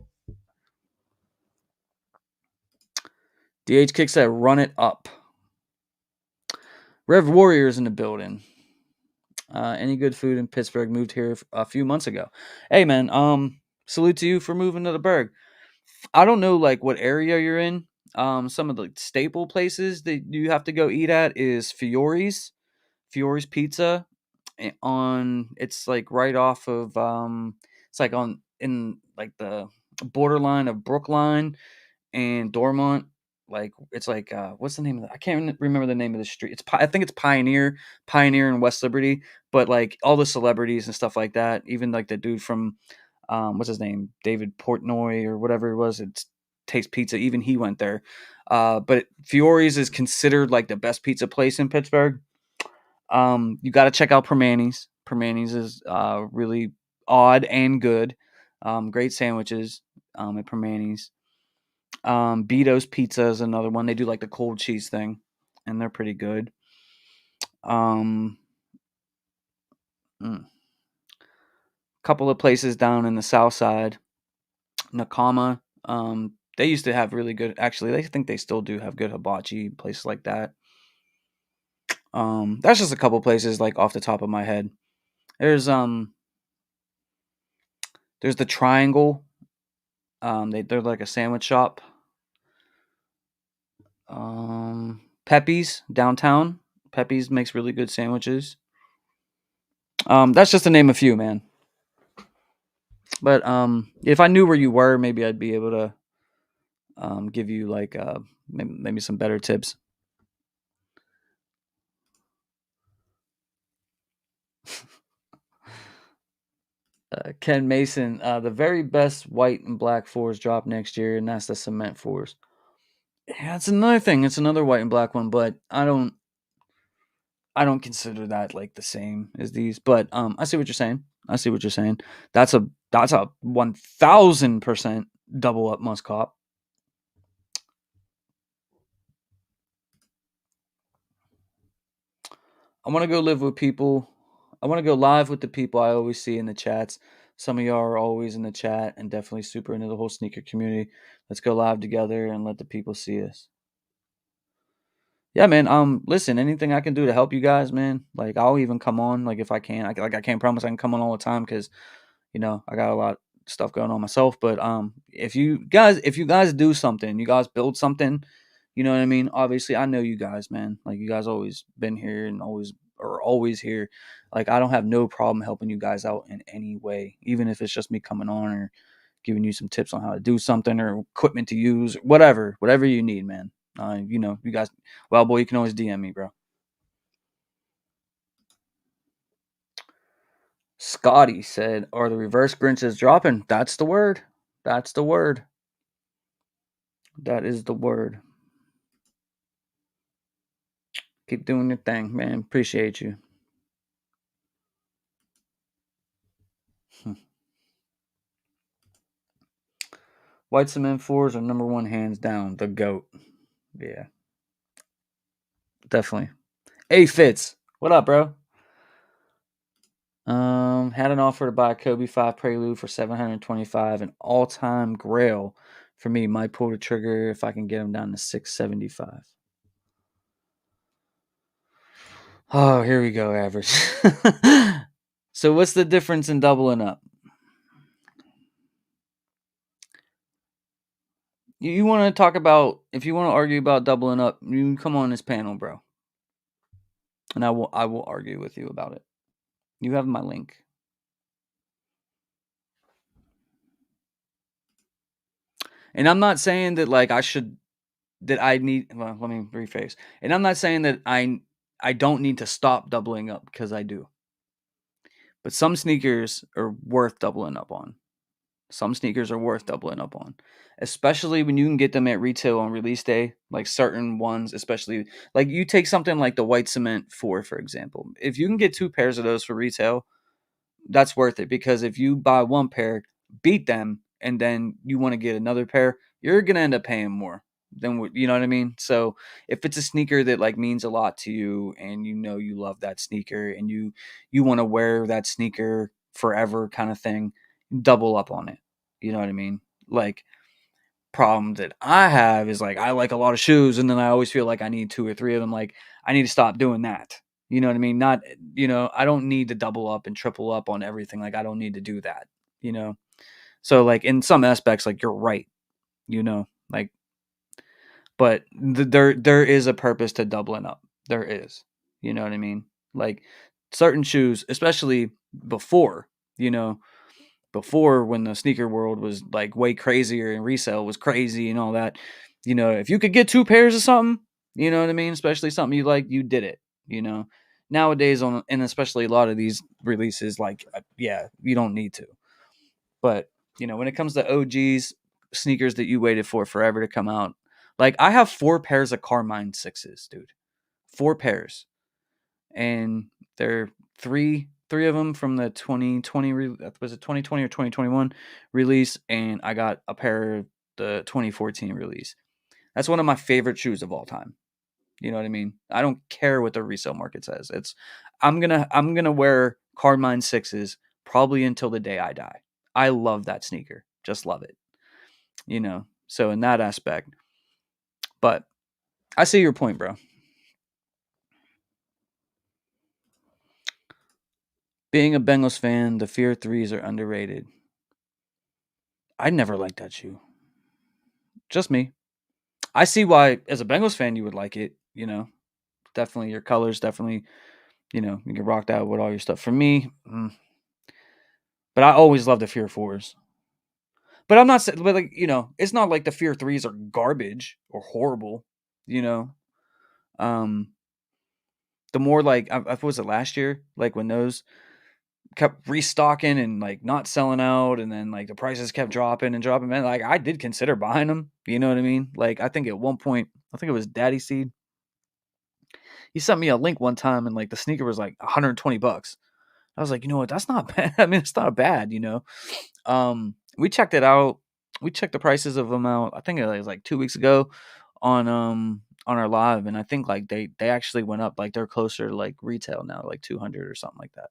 DH Kick said, run it up. Rev Warriors in the building. Any good food in Pittsburgh? Moved here a few months ago. Hey man, salute to you for moving to the Berg. I don't know like what area you're in. Some of the staple places that you have to go eat at is Fiore's Pizza. It's like right off of it's like on in like the borderline of Brookline and Dormont. Like it's like what's the name of that? I can't remember the name of the street. I think it's Pioneer and West Liberty. But like all the celebrities and stuff like that, even like the dude from what's his name, David Portnoy or whatever it was. It's Taste Pizza. Even he went there. But Fiore's is considered like the best pizza place in Pittsburgh. You got to check out Permanis. Permanis is really odd and good. Great sandwiches at Permanis. Beto's Pizza is another one. They do like the cold cheese thing, and they're pretty good. Um, Couple of places down in the south side, Nakama. They used to have really good. Actually, they think they still do have good hibachi places like that. That's just a couple places like off the top of my head. There's the Triangle. They're like a sandwich shop. Pepe's downtown. Pepe's makes really good sandwiches. That's just to name a few, man. But if I knew where you were, maybe I'd be able to give you like maybe some better tips. Ken Mason, the very best white and black fours drop next year, and that's the cement fours. Yeah, that's another thing. It's another white and black one, but I don't consider that like the same as these. But I see what you're saying. I see what you're saying. That's a 1000% double up must cop. I want to go live with people. I want to go live with the people I always see in the chats. Some of y'all are always in the chat and definitely super into the whole sneaker community. Let's go live together and let the people see us. Yeah, man. Listen, anything I can do to help you guys, man. Like, I'll even come on, like if I can. I can't promise I can come on all the time because, I got a lot of stuff going on myself. But if you guys do something, you guys build something, you know what I mean. Obviously, I know you guys, man. Like you guys always been here and always here. Like I don't have no problem helping you guys out in any way, even if it's just me coming on or giving you some tips on how to do something or equipment to use, whatever you need, man. You guys, well, boy, you can always DM me, bro. Scotty said, "Are the reverse Grinches dropping?" That's the word. That's the word. That is the word. Keep doing your thing, man. Appreciate you. White cement fours are number one, hands down. The GOAT. Yeah, definitely. Hey, Fitz. What up, bro? Had an offer to buy a Kobe 5 Prelude for 725, an all-time grail for me. Might pull the trigger if I can get them down to 675. Oh, here we go, average. So what's the difference in doubling up? You want to talk about, if you want to argue about doubling up, you can come on this panel, bro. And I will argue with you about it. You have my link. And I'm not saying that like I need, well, let me rephrase. And I'm not saying that I don't need to stop doubling up, because I do. But some sneakers are worth doubling up on. Some sneakers are worth doubling up on, especially when you can get them at retail on release day. Like certain ones, especially like you take something like the White Cement 4, for example. If you can get 2 pairs of those for retail, that's worth it, because if you buy 1 pair, beat them, and then you want to get another pair, you're gonna end up paying more than what, you know what I mean. So if it's a sneaker that like means a lot to you, and you know you love that sneaker, and you want to wear that sneaker forever, kind of thing, double up on it. You know what I mean? Like, problem that I have is like I like a lot of shoes, and then I always feel like I need 2 or 3 of them. Like I need to stop doing that. You know what I mean? Not, I don't need to double up and triple up on everything. Like I don't need to do that. You know. So like in some aspects, like you're right. Like, but there is a purpose to doubling up. There is. You know what I mean? Like certain shoes, especially before, you know, before when the sneaker world was like way crazier and resale was crazy and all that, if you could get 2 pairs of something, you know what I mean, especially something you like, you did it. Nowadays, and especially a lot of these releases, like, yeah, you don't need to. But when it comes to OGs, sneakers that you waited for forever to come out, like I have 4 pairs of Carmine 6s, dude. 4 pairs, and they're three of them from the 2020 was it 2020 or 2021 release, and I got a pair of the 2014 release. That's one of my favorite shoes of all time. You know what I mean? I don't care what the resale market says. I'm gonna wear Carmine 6s probably until the day I die. I love that sneaker. Just love it. So in that aspect. But I see your point, bro. Being a Bengals fan, the Fear 3s are underrated. I never liked that shoe. Just me. I see why, as a Bengals fan, you would like it. Definitely your colors, definitely, you can rock that with all your stuff. For me, but I always loved the Fear 4s. But I'm not saying, but like, it's not like the Fear 3s are garbage or horrible, you know. Um, the more like, I was it last year, like when those kept restocking and like not selling out, and then like the prices kept dropping and dropping, man, like I did consider buying them. You know what I mean? Like I think at one point, I think it was Daddy Seed. He sent me a link one time, and like the sneaker was like $120. I was like, you know what? That's not bad. I mean, it's not bad. We checked it out. We checked the prices of them out. I think it was like 2 weeks ago on our live, and I think like they actually went up. Like they're closer to like retail now, like 200 or something like that.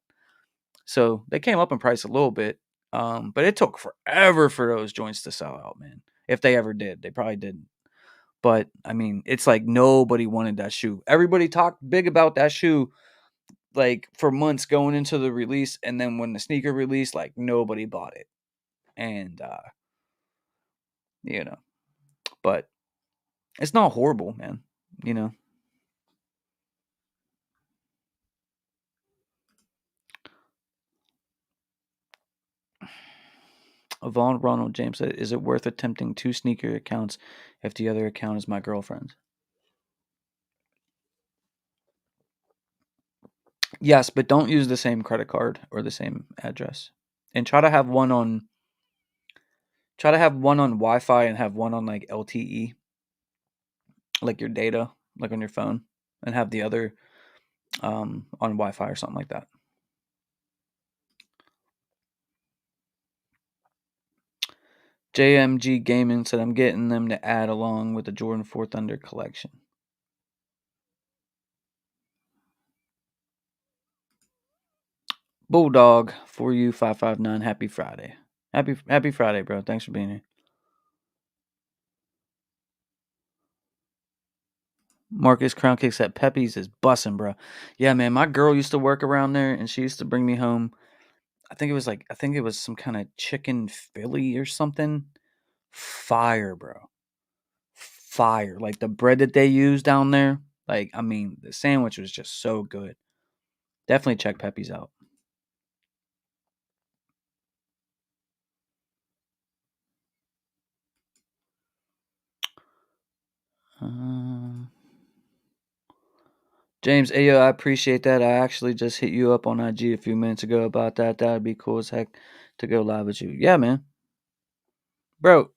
So they came up in price a little bit. But it took forever for those joints to sell out, man. If they ever did, they probably didn't. But I mean, it's like nobody wanted that shoe. Everybody talked big about that shoe like for months going into the release, and then when the sneaker released, like nobody bought it. And you know, but it's not horrible, man. You know. Yvonne Ronald James said, "Is it worth attempting 2 sneaker accounts if the other account is my girlfriend's?" Yes, but don't use the same credit card or the same address. And try to have one on Wi-Fi and have one on like LTE, like your data, like on your phone, and have the other on Wi-Fi or something like that. JMG Gaming said, "I'm getting them to add along with the Jordan 4 Thunder collection." Bulldog for you 559. Happy Friday. Happy Friday, bro. Thanks for being here. Marcus Crown Kicks at Pepe's is bussin', bro. Yeah, man. My girl used to work around there, and she used to bring me home. I think it was some kind of chicken Philly or something. Fire, bro. Fire. Like the bread that they use down there. Like, I mean, the sandwich was just so good. Definitely check Pepe's out. Um, James, Ayo, I appreciate that. I actually just hit you up on IG a few minutes ago about that. That'd be cool as heck to go live with you. Yeah, man. Bro,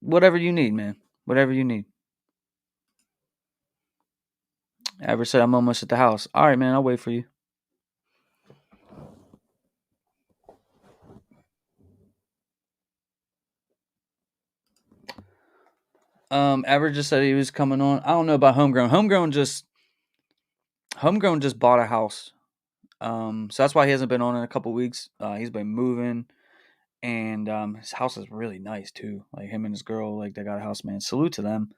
whatever you need, man. Whatever you need. Ever said I'm almost at the house. All right, man. I'll wait for you. Ever just said he was coming on. I don't know about Homegrown. Homegrown just bought a house. So that's why he hasn't been on in a couple weeks. He's been moving, and his house is really nice too. Like him and his girl, like they got a house, man. Salute to them.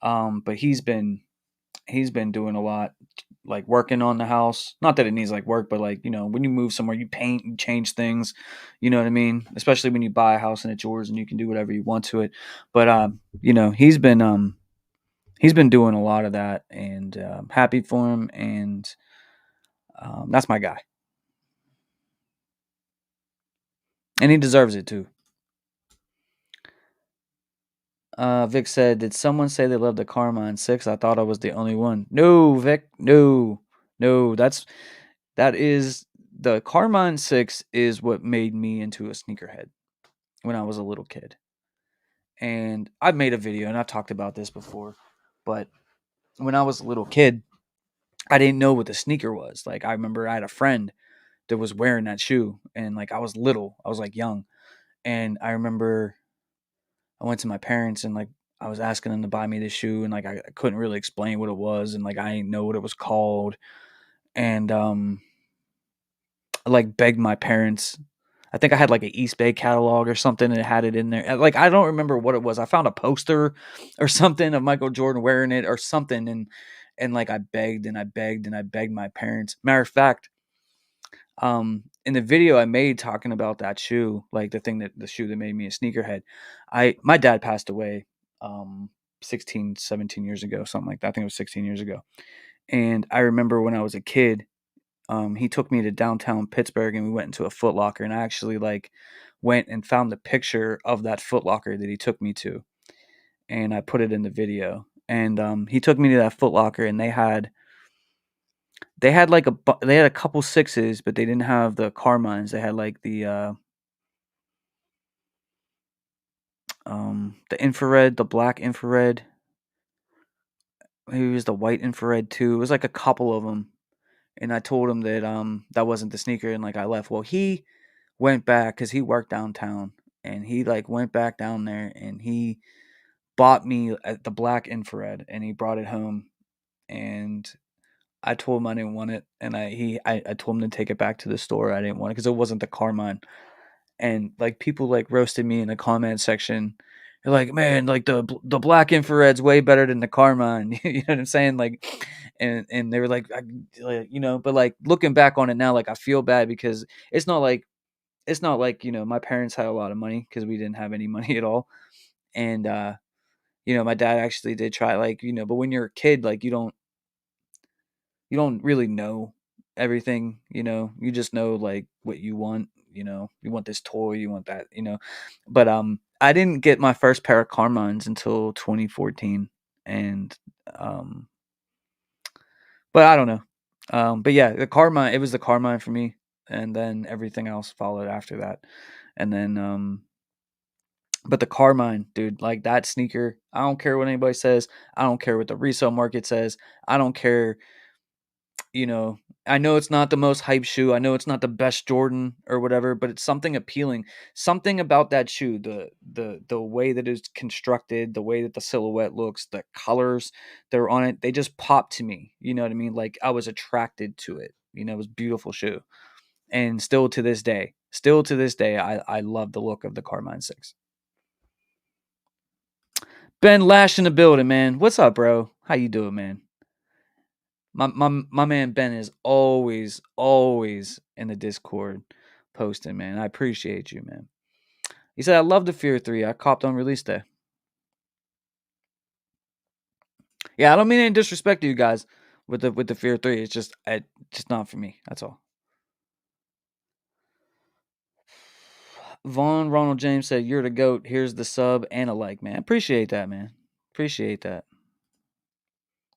But he's been doing a lot, like working on the house. Not that it needs like work, but like, you know, when you move somewhere, you paint, you change things. You know what I mean? Especially when you buy a house and it's yours and you can do whatever you want to it. But you know, he's been doing a lot of that, and happy for him. And that's my guy, and he deserves it too. Vic said, "Did someone say they loved the Carmine 6? I thought I was the only one." No, Vic. No, no. That is the Carmine 6 is what made me into a sneakerhead when I was a little kid. And I've made a video and I've talked about this before, but when I was a little kid, I didn't know what the sneaker was. Like I remember I had a friend that was wearing that shoe, and like I was little, I was like young, and I remember I went to my parents and like I was asking them to buy me this shoe, and like I couldn't really explain what it was, and like I didn't know what it was called, and I like begged my parents. I think I had like an East Bay catalog or something, and it had it in there. Like I don't remember what it was. I found a poster or something of Michael Jordan wearing it or something, and like I begged and I begged and I begged my parents. Matter of fact, in the video I made talking about that shoe, like the shoe that made me a sneakerhead, my dad passed away 16, 17 years ago, something like that. I think it was 16 years ago. And I remember when I was a kid, he took me to downtown Pittsburgh and we went into a Foot Locker, and I actually like went and found the picture of that Foot Locker that he took me to, and I put it in the video. And he took me to that Foot Locker, and they had like they had a couple sixes, but they didn't have the Carmines. They had like the infrared, the black infrared. Maybe it was the white infrared too. It was like a couple of them, and I told him that that wasn't the sneaker, and like I left. Well, he went back because he worked downtown, and he like went back down there and he bought me the black infrared, and he brought it home, and I told him I didn't want it, and I told him to take it back to the store. I didn't want it because it wasn't the Carmine. And like people like roasted me in the comment section. They're like, man, like the black infrared's way better than the Carmine. You know what I'm saying? Like, and they were like, you know, but like looking back on it now, like I feel bad because it's not like, you know, my parents had a lot of money because we didn't have any money at all. And you know, my dad actually did try, like, you know, but when you're a kid, like you don't really know everything, you know. You just know like what you want, you know. You want this toy, you want that, you know. But I didn't get my first pair of Carmines until 2014, and um but I don't know. But yeah, the Carmine, it was the Carmine for me, and then everything else followed after that. And then but the Carmine, dude, like that sneaker, I don't care what anybody says. I don't care what the resale market says. I don't care, you know. I know it's not the most hype shoe. I know it's not the best Jordan or whatever, but it's something appealing. Something about that shoe, the way that it's constructed, the way that the silhouette looks, the colors that are on it, they just pop to me. You know what I mean? Like I was attracted to it. You know, it was a beautiful shoe. And still to this day, I love the look of the Carmine 6. Ben Lash in the building, man. What's up, bro? How you doing, man? My man Ben is always in the Discord posting, man. I appreciate you, man. He said, I love the Fear 3. I copped on release day. Yeah, I don't mean any disrespect to you guys with the Fear 3. It's just not for me. That's all. Vaughn Ronald James said, "You're the GOAT. Here's the sub and a like, man." Appreciate that, man. Appreciate that.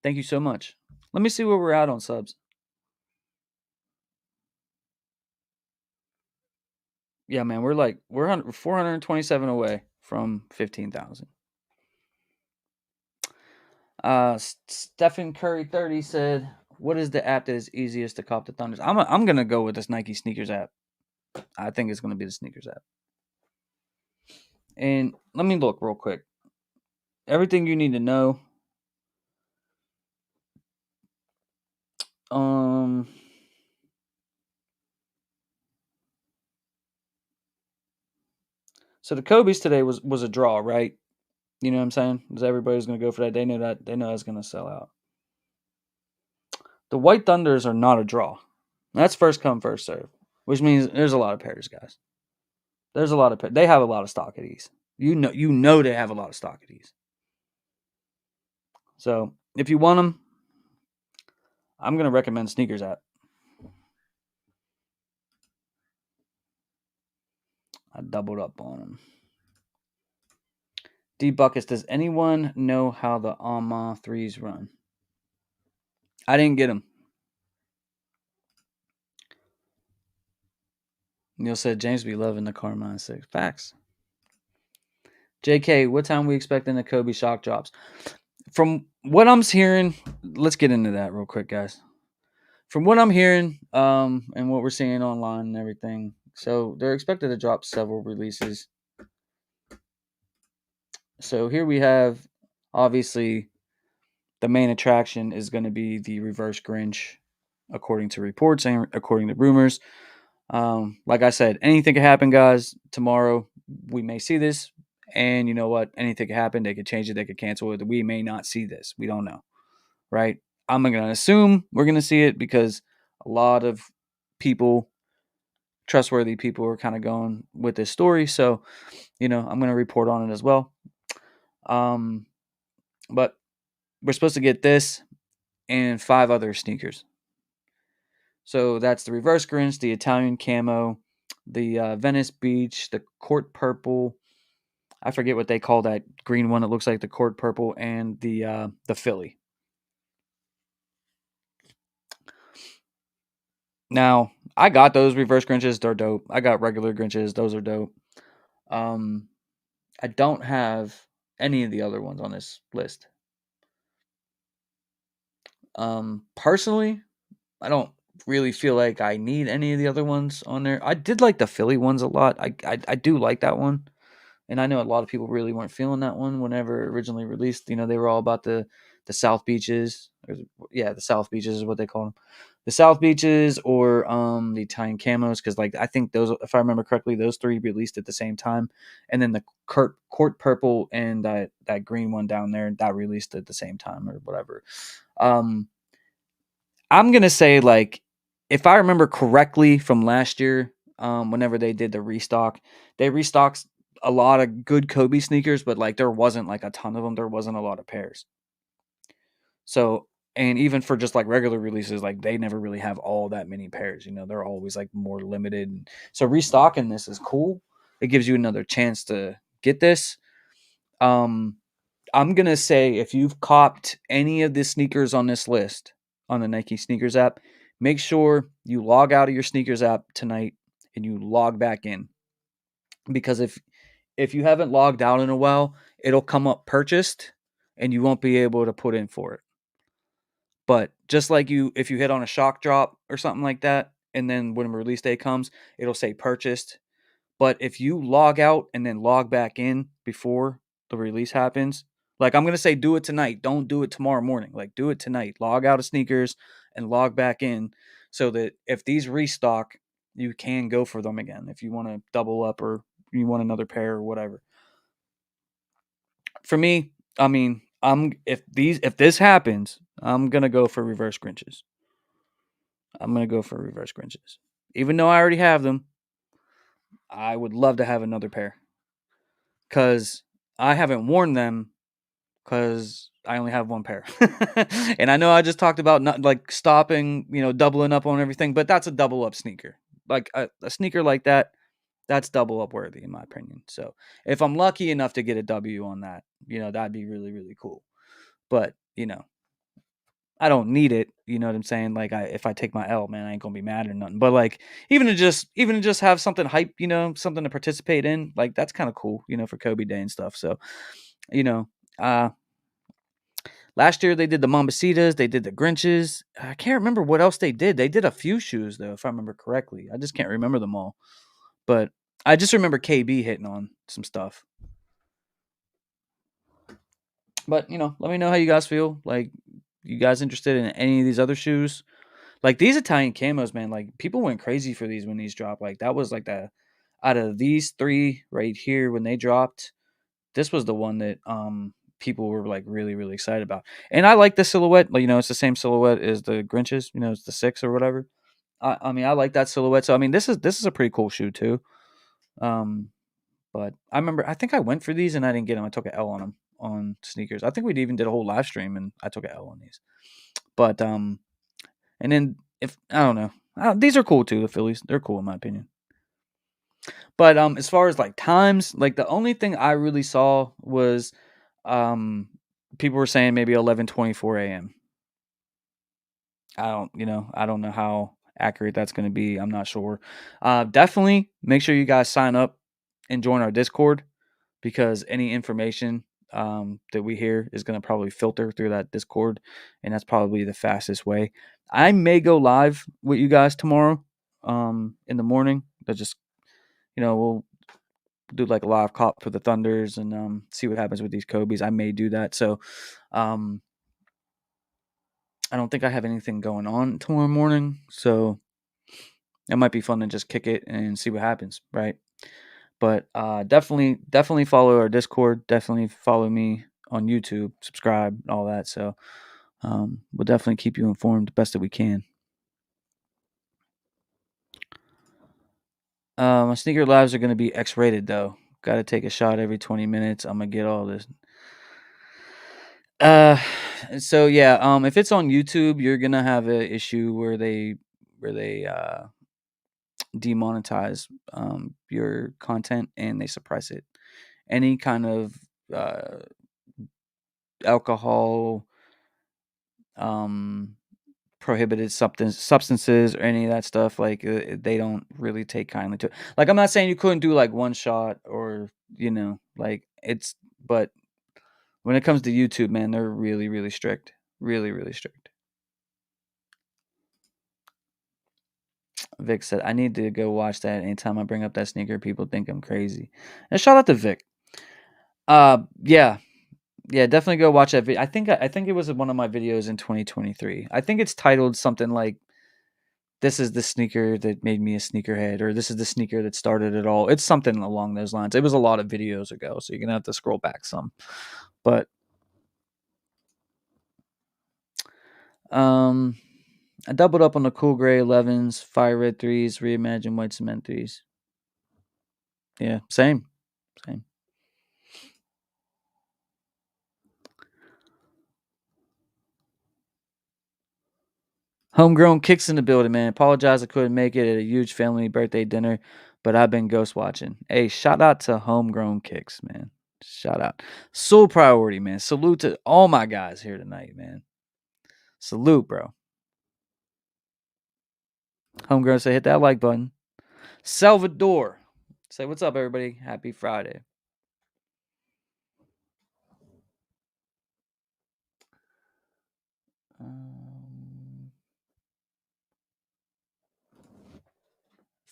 Thank you so much. Let me see where we're at on subs. Yeah, man, we're 427 away from 15,000. Stephen Curry 30 said, "What is the app that is easiest to cop the Thunders?" I'm gonna go with this Nike sneakers app. I think it's gonna be the sneakers app. And let me look real quick. Everything you need to know. So the Kobe's today was a draw, right? You know what I'm saying? Because everybody's gonna go for that. They know that's gonna sell out. The White Thunders are not a draw. That's first come, first serve, which means there's a lot of pairs, guys. There's a lot of pairs. They have a lot of stock at ease. You know they have a lot of stock at ease. So if you want them, I'm gonna recommend Sneakers app. I doubled up on them. D Buckets, does anyone know how the Alma 3s run? I didn't get them. Neil said James be loving the Carmine 6. Facts. JK, what time we expecting the Kobe shock drops? From what I'm hearing, let's get into that real quick, guys. From what I'm hearing, and what we're seeing online and everything, so they're expected to drop several releases. So here we have, obviously, the main attraction is going to be the Reverse Grinch, according to reports and according to rumors. Like I said, anything could happen, guys. Tomorrow we may see this, and you know what? Anything could happen. They could change it. They could cancel it. We may not see this. We don't know, right? I'm going to assume we're going to see it because a lot of people, trustworthy people, are kind of going with this story. So, I'm going to report on it as well. But we're supposed to get this and 5 other sneakers. So that's the Reverse Grinch, the Italian Camo, the Venice Beach, the Court Purple. I forget what they call that green one. It looks like the Court Purple, and the Philly. Now, I got those Reverse Grinches. They're dope. I got regular Grinches. Those are dope. I don't have any of the other ones on this list. Personally, I don't really feel like I need any of the other ones on there. I did like the Philly ones a lot. I do like that one. And I know a lot of people really weren't feeling that one whenever it originally released. They were all about the South Beaches. The South Beaches is what they call them. The South Beaches or the Italian Camos, because I think those, if I remember correctly, those 3 released at the same time, and then the Court Purple and that green one down there, that released at the same time or whatever. I'm gonna say, if I remember correctly from last year, whenever they did the restock, they restocked a lot of good Kobe sneakers, but there wasn't a ton of them. There wasn't a lot of pairs. So, and even for just regular releases, they never really have all that many pairs. They're always more limited. So restocking this is cool. It gives you another chance to get this. I'm gonna say, if you've copped any of the sneakers on this list on the Nike sneakers app, make sure you log out of your sneakers app tonight and you log back in. Because if you haven't logged out in a while, it'll come up purchased and you won't be able to put in for it. But just if you hit on a shock drop or something like that, and then when release day comes, it'll say purchased. But if you log out and then log back in before the release happens, I'm going to say, do it tonight. Don't do it tomorrow morning. Do it tonight. Log out of sneakers and log back in, so that if these restock, you can go for them again if you want to double up or you want another pair or whatever. For me, I mean, if this happens, I'm gonna go for reverse Grinches. I'm gonna go for reverse Grinches. Even though I already have them, I would love to have another pair because I haven't worn them because I only have one pair. And I know I just talked about not like stopping, doubling up on everything, but that's a double up sneaker. Like a sneaker like that, that's double up worthy in my opinion. So if I'm lucky enough to get a W on that, that'd be really, really cool. But, I don't need it. You know what I'm saying? Like if I take my L, man, I ain't gonna be mad or nothing. But like even to just have something hype, something to participate in, like that's kind of cool, for Kobe Day and stuff. So, you know, uh last year they did the Mambacitas, they did the Grinches. I can't remember what else they did. They did a few shoes though, if I remember correctly. I just can't remember them all. But I just remember KB hitting on some stuff. But let me know how you guys feel. Like, you guys interested in any of these other shoes? Like these Italian camos, man. Like people went crazy for these when these dropped. Like that was like the out of these three right here when they dropped. This was the one that people were like really, really excited about. And I like the silhouette. Like, it's the same silhouette as the Grinches. It's the 6 or whatever. I mean, I like that silhouette. So I mean, this is a pretty cool shoe too. Um, but I remember I think I went for these and I didn't get them. I took an L on them on sneakers. I think we even did a whole live stream and I took an L on these. But and then if I don't know, these are cool too. The Phillies, they're cool in my opinion. But as far as like times, like the only thing I really saw was people were saying maybe 11:24 a.m. I don't know how accurate that's going to be. I'm not sure. Definitely make sure you guys sign up and join our Discord because any information that we hear is going to probably filter through that Discord, and that's probably the fastest way. I may go live with you guys tomorrow in the morning. But just we'll do like a live call for the Thunders and see what happens with these Kobe's. I may do that. So um, I don't think I have anything going on tomorrow morning, so it might be fun to just kick it and see what happens, right? But definitely follow our Discord. Definitely follow me on YouTube, subscribe, all that. So we'll definitely keep you informed the best that we can. My sneaker lives are going to be X-rated though. Got to take a shot every 20 minutes. I'm gonna get all this. Uh, so yeah. If it's on YouTube, you're gonna have an issue where they demonetize your content and they suppress it. Any kind of uh, alcohol, um, prohibited substances or any of that stuff, like they don't really take kindly to it. Like I'm not saying you couldn't do like one shot or like it's, but when it comes to YouTube, man, they're really, really strict, really, really strict. Vic said, I need to go watch that. Anytime I bring up that sneaker, people think I'm crazy. And shout out to Vic. Yeah, yeah, definitely go watch that video. I think it was one of my videos in 2023. I think it's titled something like "This is the sneaker that made me a sneakerhead," or "This is the sneaker that started it all." It's something along those lines. It was a lot of videos ago, so you're gonna have to scroll back some. But um, I doubled up on the cool gray 11s, fire red threes, reimagined white cement threes. Yeah, same, same. Homegrown kicks in the building, man. Apologize I couldn't make it at a huge family birthday dinner, but I've been ghost watching. Hey, shout out to Homegrown Kicks, man. Shout out. Sole priority, man. Salute to all my guys here tonight, man. Salute, bro. Homegrown say hit that like button. Salvador. Say what's up, everybody. Happy Friday.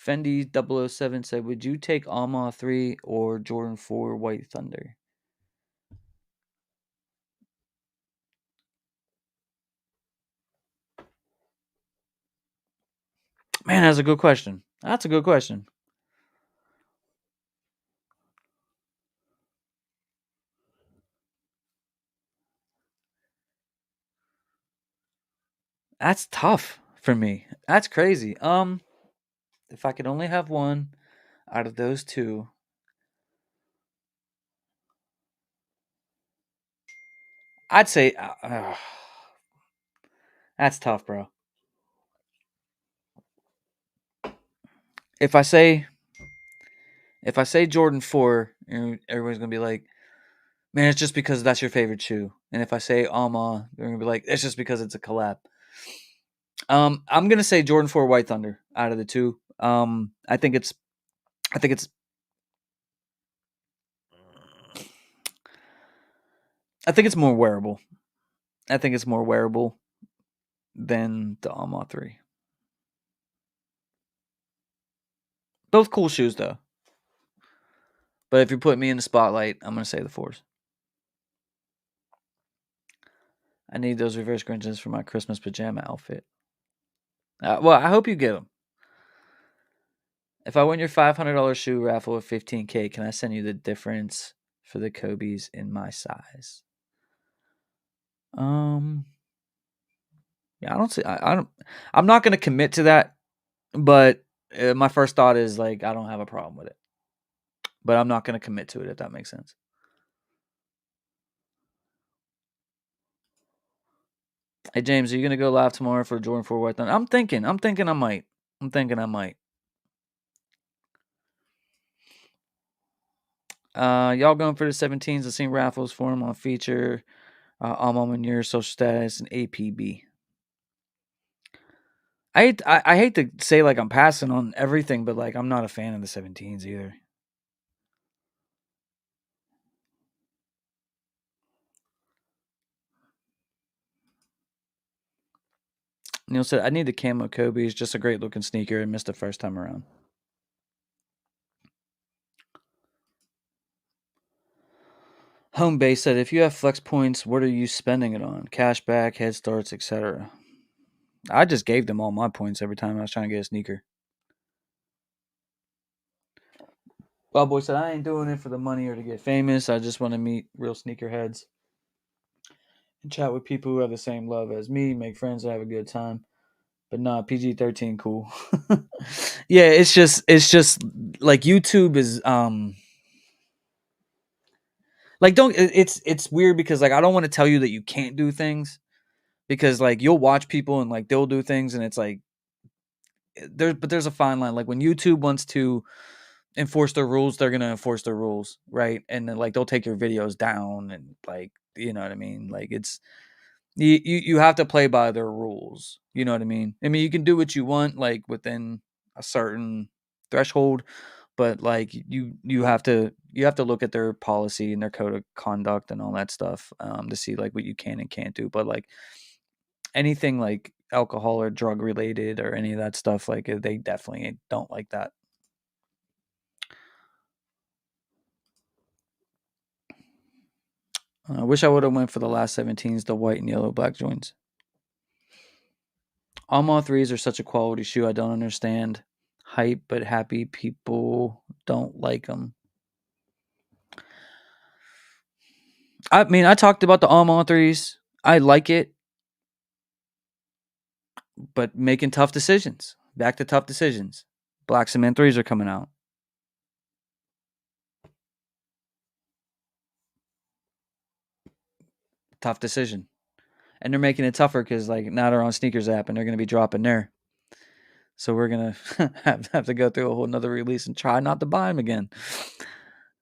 Fendi 007 said, would you take Alma 3 or Jordan 4 White Thunder? Man, that's a good question. That's a good question. That's tough for me. That's crazy. If I could only have one out of those two, I'd say that's tough, bro. If I say if I say Jordan 4, everybody's gonna be like, "Man, it's just because that's your favorite shoe." And if I say Alma, they're gonna be like, "It's just because it's a collab." I'm gonna say Jordan 4 White Thunder out of the two. I think it's I think it's more wearable. I think it's more wearable than the Alma 3. Both cool shoes though. But if you put me in the spotlight, I'm gonna say the 4s. I need those reverse Grinches for my Christmas pajama outfit. Well, I hope you get them. If I win your $500 shoe raffle with 15K, can I send you the difference for the Kobe's in my size? Um, yeah, I don't see. I don't. I'm not gonna commit to that, but my first thought is like I don't have a problem with it, but I'm not gonna commit to it if that makes sense. Hey James, are you gonna go live tomorrow for Jordan 4 White Thunder? I'm thinking. I'm thinking I might. I'm thinking I might. Y'all going for the 17s? I've seen raffles for them on feature, alma manure, social status, and APB. I hate to say like I'm passing on everything, but like I'm not a fan of the 17s either. Neil said I need the camo Kobe. It's just a great looking sneaker and missed the first time around. Home base said if you have flex points, what are you spending it on? Cashback, head starts, etc. I just gave them all my points every time I was trying to get a sneaker. Well, boy said I ain't doing it for the money or to get famous. I just want to meet real sneakerheads and chat with people who have the same love as me, make friends, and have a good time. But nah, PG-13 cool. Yeah, it's just like YouTube is like don't it's weird because like I don't want to tell you that you can't do things because like you'll watch people and like they'll do things and it's like there's a fine line. Like when YouTube wants to enforce their rules, they're gonna enforce their rules, right? And then like they'll take your videos down and like you know what I mean. Like it's you have to play by their rules. You know what I mean? I mean you can do what you want like within a certain threshold, but like you have to look at their policy and their code of conduct and all that stuff to see like what you can and can't do. But like anything like alcohol or drug related or any of that stuff, like they definitely don't like that. I wish I would have went for the last 17s, the white and yellow black joints. Alma threes are such a quality shoe. I don't understand hype, but happy people don't like them. I mean, I talked about the Alma threes. I like it, but making tough decisions. Back to tough decisions. Black cement threes are coming out. Tough decision. And they're making it tougher because like now they're on sneakers app and they're gonna be dropping there. So we're gonna have to go through a whole nother release and try not to buy them again.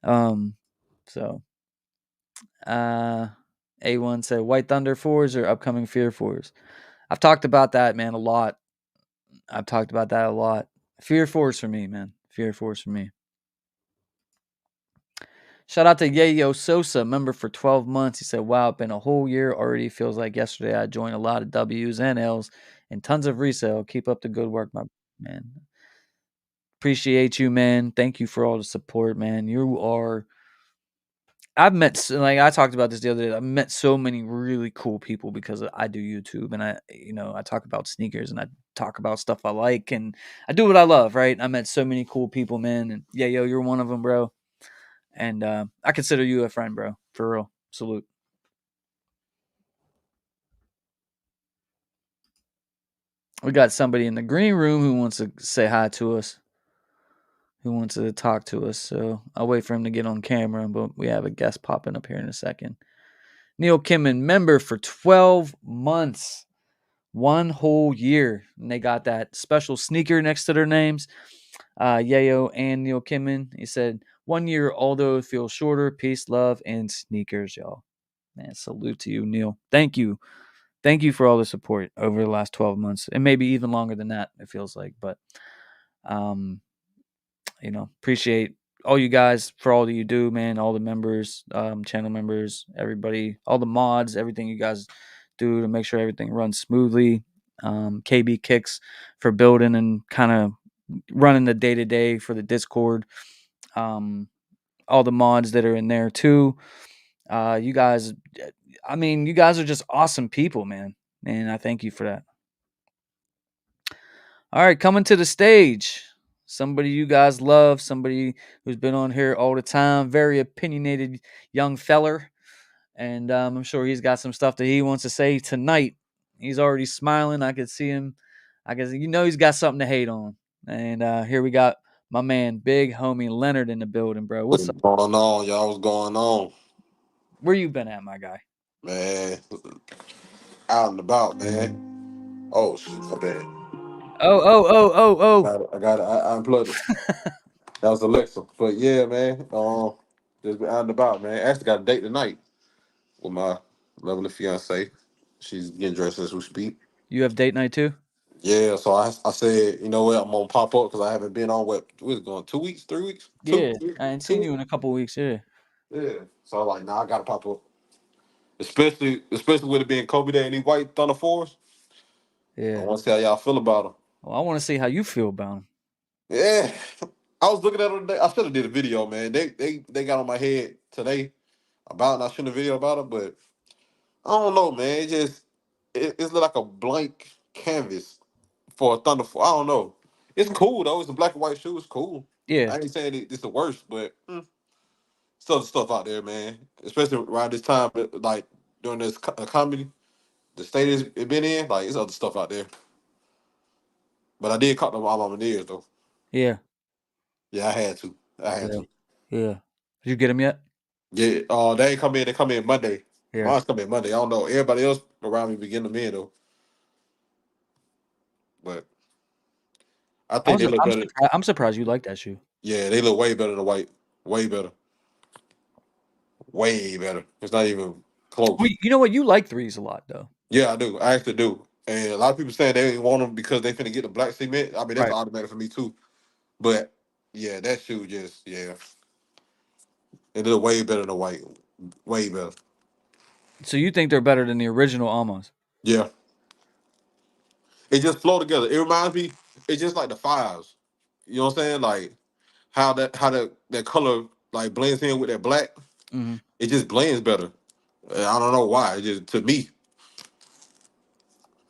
Um so A1 said White Thunder fours or upcoming Fear fours. I've talked about that, man, a lot. I've talked about that a lot. Fear fours for me, man. Fear fours for me. Shout out to Yayo Sosa, member for 12 months. He said, wow, it's been a whole year already. Feels like yesterday. I joined a lot of W's and L's and tons of resale. Keep up the good work, my man. Appreciate you, man. Thank you for all the support, man. You are I've met like I talked about this the other day. I've met so many really cool people because I do YouTube and I talk about sneakers and I talk about stuff I like and I do what I love, right? I met so many cool people, man, and yeah, yo, you're one of them, bro. And I consider you a friend, bro, for real. Salute. We got somebody in the green room who wants to say hi to us, who wants to talk to us. So I'll wait for him to get on camera, but we have a guest popping up here in a second. Neil Kimman, member for 12 months. 1 whole year. And they got that special sneaker next to their names. Yayo and Neil Kimman. He said, 1 year, although it feels shorter. Peace, love, and sneakers, y'all. Man, salute to you, Neil. Thank you. Thank you for all the support over the last 12 months. And maybe even longer than that, it feels like. But um, appreciate all you guys for all that you do, man. All the members, channel members, everybody, all the mods, everything you guys do to make sure everything runs smoothly. KB Kicks for building and kind of running the day to day for the Discord. All the mods that are in there too. You guys, you guys are just awesome people, man. And I thank you for that. All right, coming to the stage. Somebody you guys love, somebody who's been on here all the time, very opinionated young feller. And I'm sure he's got some stuff that he wants to say tonight. He's already smiling. I could see him. I guess he's got something to hate on. And here we got my man, big homie Leonard in the building, bro. What's What's up? going on, y'all? What's going on, Where you been at, my guy? man? Out and about, man. Oh shit, my bad. Oh, oh, oh, oh, oh. I unplugged it. That was Alexa, but yeah, man. Just been out and about, man. Actually, got a date tonight with my lovely fiance. She's getting dressed as we speak. You have date night too? Yeah, so I said, you know what, I'm gonna pop up because I haven't been on what's it going 2 weeks, 3 weeks, Yeah, I ain't seen 2. you in a couple weeks. Yeah, Yeah, so I'm like, nah, I gotta pop up, especially with it being Kobe Day and these white Thunder fours. I yeah. want to see how y'all feel about them. Well, I want to see how you feel about him. Yeah, I was looking at it today. I should have did a video, man. They got on my head today about, and I shouldn't have video about it, but I don't know, man. It's like a blank canvas for a Thunder. I don't know. It's cool though. It's a black and white shoe. It's cool. Yeah, I ain't saying it's the worst, but still stuff out there, man. Especially around this time, like during this comedy, the state it been in, like it's other stuff out there. But I did cut them all on my ears though. yeah, Yeah, I had to. I had yeah, to. yeah. Did you get him yet? Yeah, they ain't come in. They come in Monday. Yeah. Mine's come in Monday. I don't know. Everybody else around me be getting them in though. But I think they look better. I'm surprised you like that shoe. Yeah, they look way better than white. Way better. Way better. It's not even Well, close. you know what? You like threes a lot, though. Yeah, I do. I actually do. And a lot of people saying they ain't want them because they finna get the black cement. I mean, that's Right. automatic for me too. But yeah, that shoe just it look way better than white. Way better. So you think they're better than the original Almas? Yeah, it just flow together. It reminds me. It's just like the fives. You know what I'm saying? Like how that color like blends in with that black. Mm-hmm. It just blends better. I don't know why. It just to me,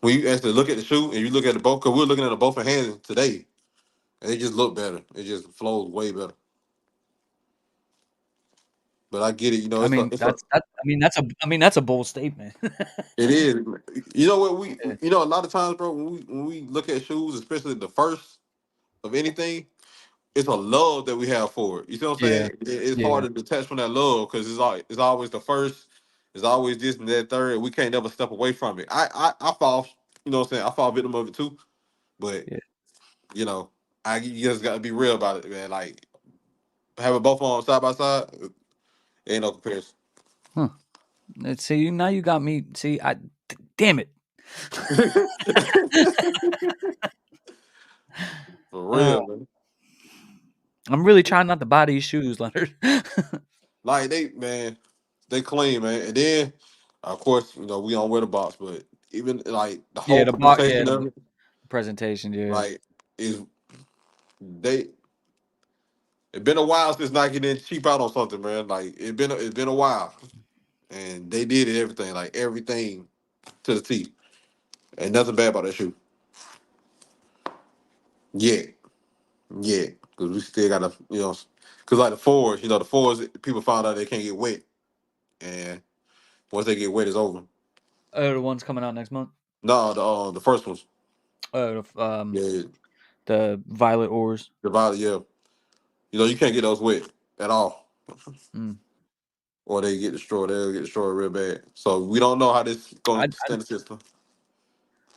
when you actually look at the shoe and you look at the both, because we're looking at the both in hands today, and it just look better. It just flows way better. But I get it. You know, I it's a mean, it's a that's that. That's a bold statement. it is. You know what we Yeah. you know a lot of times, bro, when we look at shoes, especially the first of anything, it's a love that we have for it. You see what I'm Yeah. saying? It's hard Yeah. to detach from that love because it's always the first, it's always this and that third. We can't never step away from it. I fall, you know what I'm saying? I fall victim of it too. But Yeah. you know, you just gotta be real about it, man. Like having both on side by side, ain't no comparison. Huh. Let's see. Now you got me. See, damn it. For Uh, real, man. I'm really trying not to buy these shoes, Leonard. Like they clean, man. And then of course, we don't wear the box, but even like the Yeah, whole presentation the of it, presentation. Yeah. like is they It's been a while since Nike didn't cheap out on something, man. Like it's been a while, and they did everything, like everything to the T. Ain't nothing bad about that shoe. Yeah, yeah, because we still gotta, because like the fours, the fours, people found out they can't get wet, and once they get wet, it's over. Oh, the one's coming out next month. No, the first ones, Oh, yeah, the violet ores. the violet, yeah, you can't get those wet at all, Mm. or they get destroyed. They'll get destroyed real bad. So we don't know how this I, gonna I stand the system.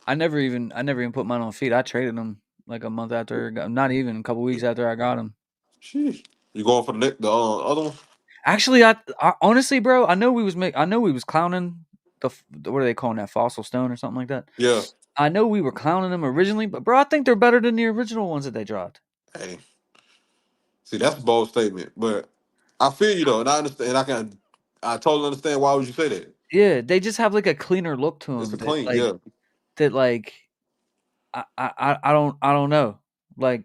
I never even put mine on feet. I traded them like a month after, not even a couple weeks after I got them. Sheesh. You going for the other one? Actually, I honestly, bro, I know we was clowning what are they calling that, fossil stone or something like that. Yeah. I know we were clowning them originally, but bro, I think they're better than the original ones that they dropped. Hey, see, that's a bold statement, but I feel you though, and I understand. I totally understand why would you say that. Yeah, they just have like a cleaner look to It's a them clean, yeah, that like I don't know. Like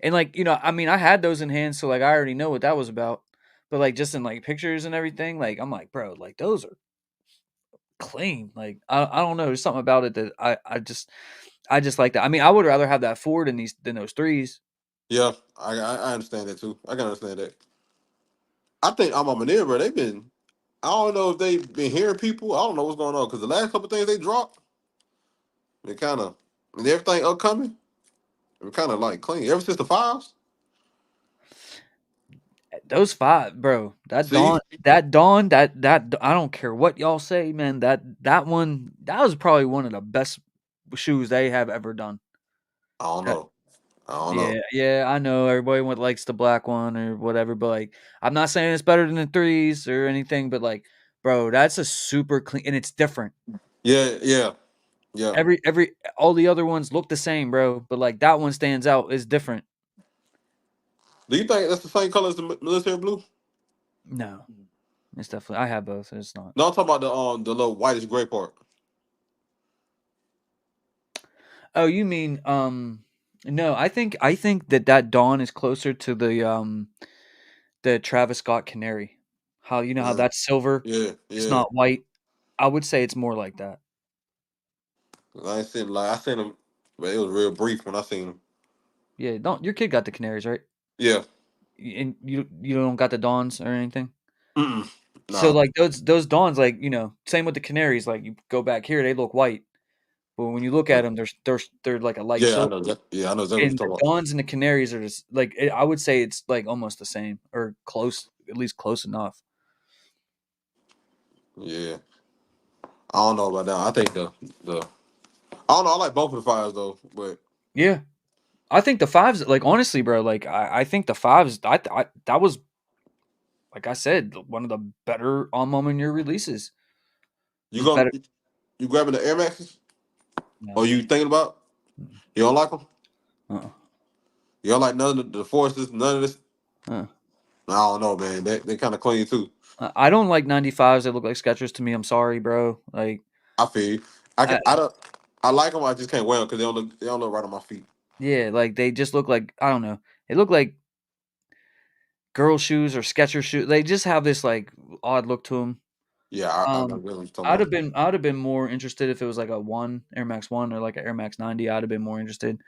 and like, I mean, I had those in hand, so like I already know what that was about. But like just in like pictures and everything, like I'm like, bro, like those are clean. Like I don't know, there's something about it that I just like that. I mean, I would rather have that four than those threes. yeah. I understand that too. I can understand that. I think I'm on bro. They've been. I don't know if they've been hearing people. I don't know what's going on because the last couple things they dropped, they kind of and everything upcoming, they're kind of like clean. Ever since the fives, Those five, bro. see, That I don't care what y'all say, man. That one, that was probably one of the best shoes they have ever done. I don't That know. I don't know. Yeah, yeah, I know everybody likes the black one or whatever, but like I'm not saying it's better than the threes or anything, but like, bro, that's a super clean and it's different. Yeah, yeah, yeah. Every all the other ones look the same, bro, but like that one stands out. It's different. Do you think that's the same color as the military blue? No, it's definitely I have both. It's not. No, I'm talking about the little whitish gray part. Oh, you mean no, I think that Dawn is closer to the Travis Scott Canary. How you know how Yeah, that's silver, yeah, it's yeah. not white. I would say it's more like that. I seen them, but it was real brief when I seen them. Yeah, don't your kid got the Canaries, right? Yeah. And you don't got the Dawns or anything? Mm-mm. So, Nah. like, those Dawns, like, same with the Canaries, like, you go back here, they look white, but when you look at them, they're like a light Yeah, I silver, know that. Yeah, I know exactly what and you're the talking about. Dawns and the Canaries are just like, I would say it's, like, almost the same or close, at least close enough. Yeah, I don't know about that. I think the I don't know. I like both of the fives though, but Yeah. I think the 5s like, honestly, bro, like, I think the 5s, that was, like I said, one of the better on moment year releases. you Was going better. you grabbing the Air Maxes or No. you thinking about? Mm. You don't like them? Uh-uh. You don't like none of the forces, none of this? Uh. I don't know, man. They kind of clean too. I don't like 95s that look like Skechers to me. I'm sorry, bro. Like, I feel you. I, I don't. I like them. I just can't wear them because they don't look right on my feet. yeah, like they just look like I don't know. They look like girl shoes or Skechers shoes. They just have this like odd look to them. Yeah, I know what you're talking about. I'd have been more interested if it was like a one Air Max one or like an Air Max 90. I'd have been more interested.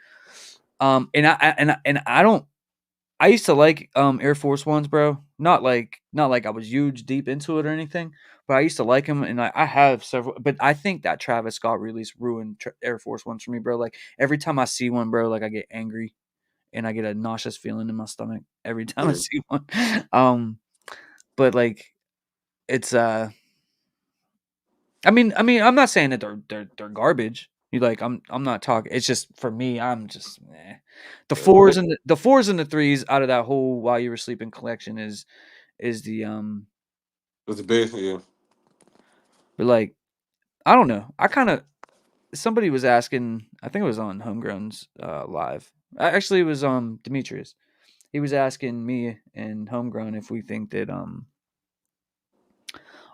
And I don't. I used to like Air Force Ones, bro. Not like I was huge deep into it or anything, but I used to like them, and I have several. But I think that Travis Scott release ruined Air Force Ones for me, bro. Like every time I see one, bro, like I get angry and I get a nauseous feeling in my stomach every time I Yeah, see one. Um, but like it's I'm not saying that they're garbage. You like I'm not talking. It's just for me. I'm just yeah. the fours and the threes out of that whole while you were sleeping collection is the It's the best. Yeah. but like I don't know. I kind of somebody was asking. I think it was on Homegrown's live. Actually, it was Demetrius. He was asking me and Homegrown if we think that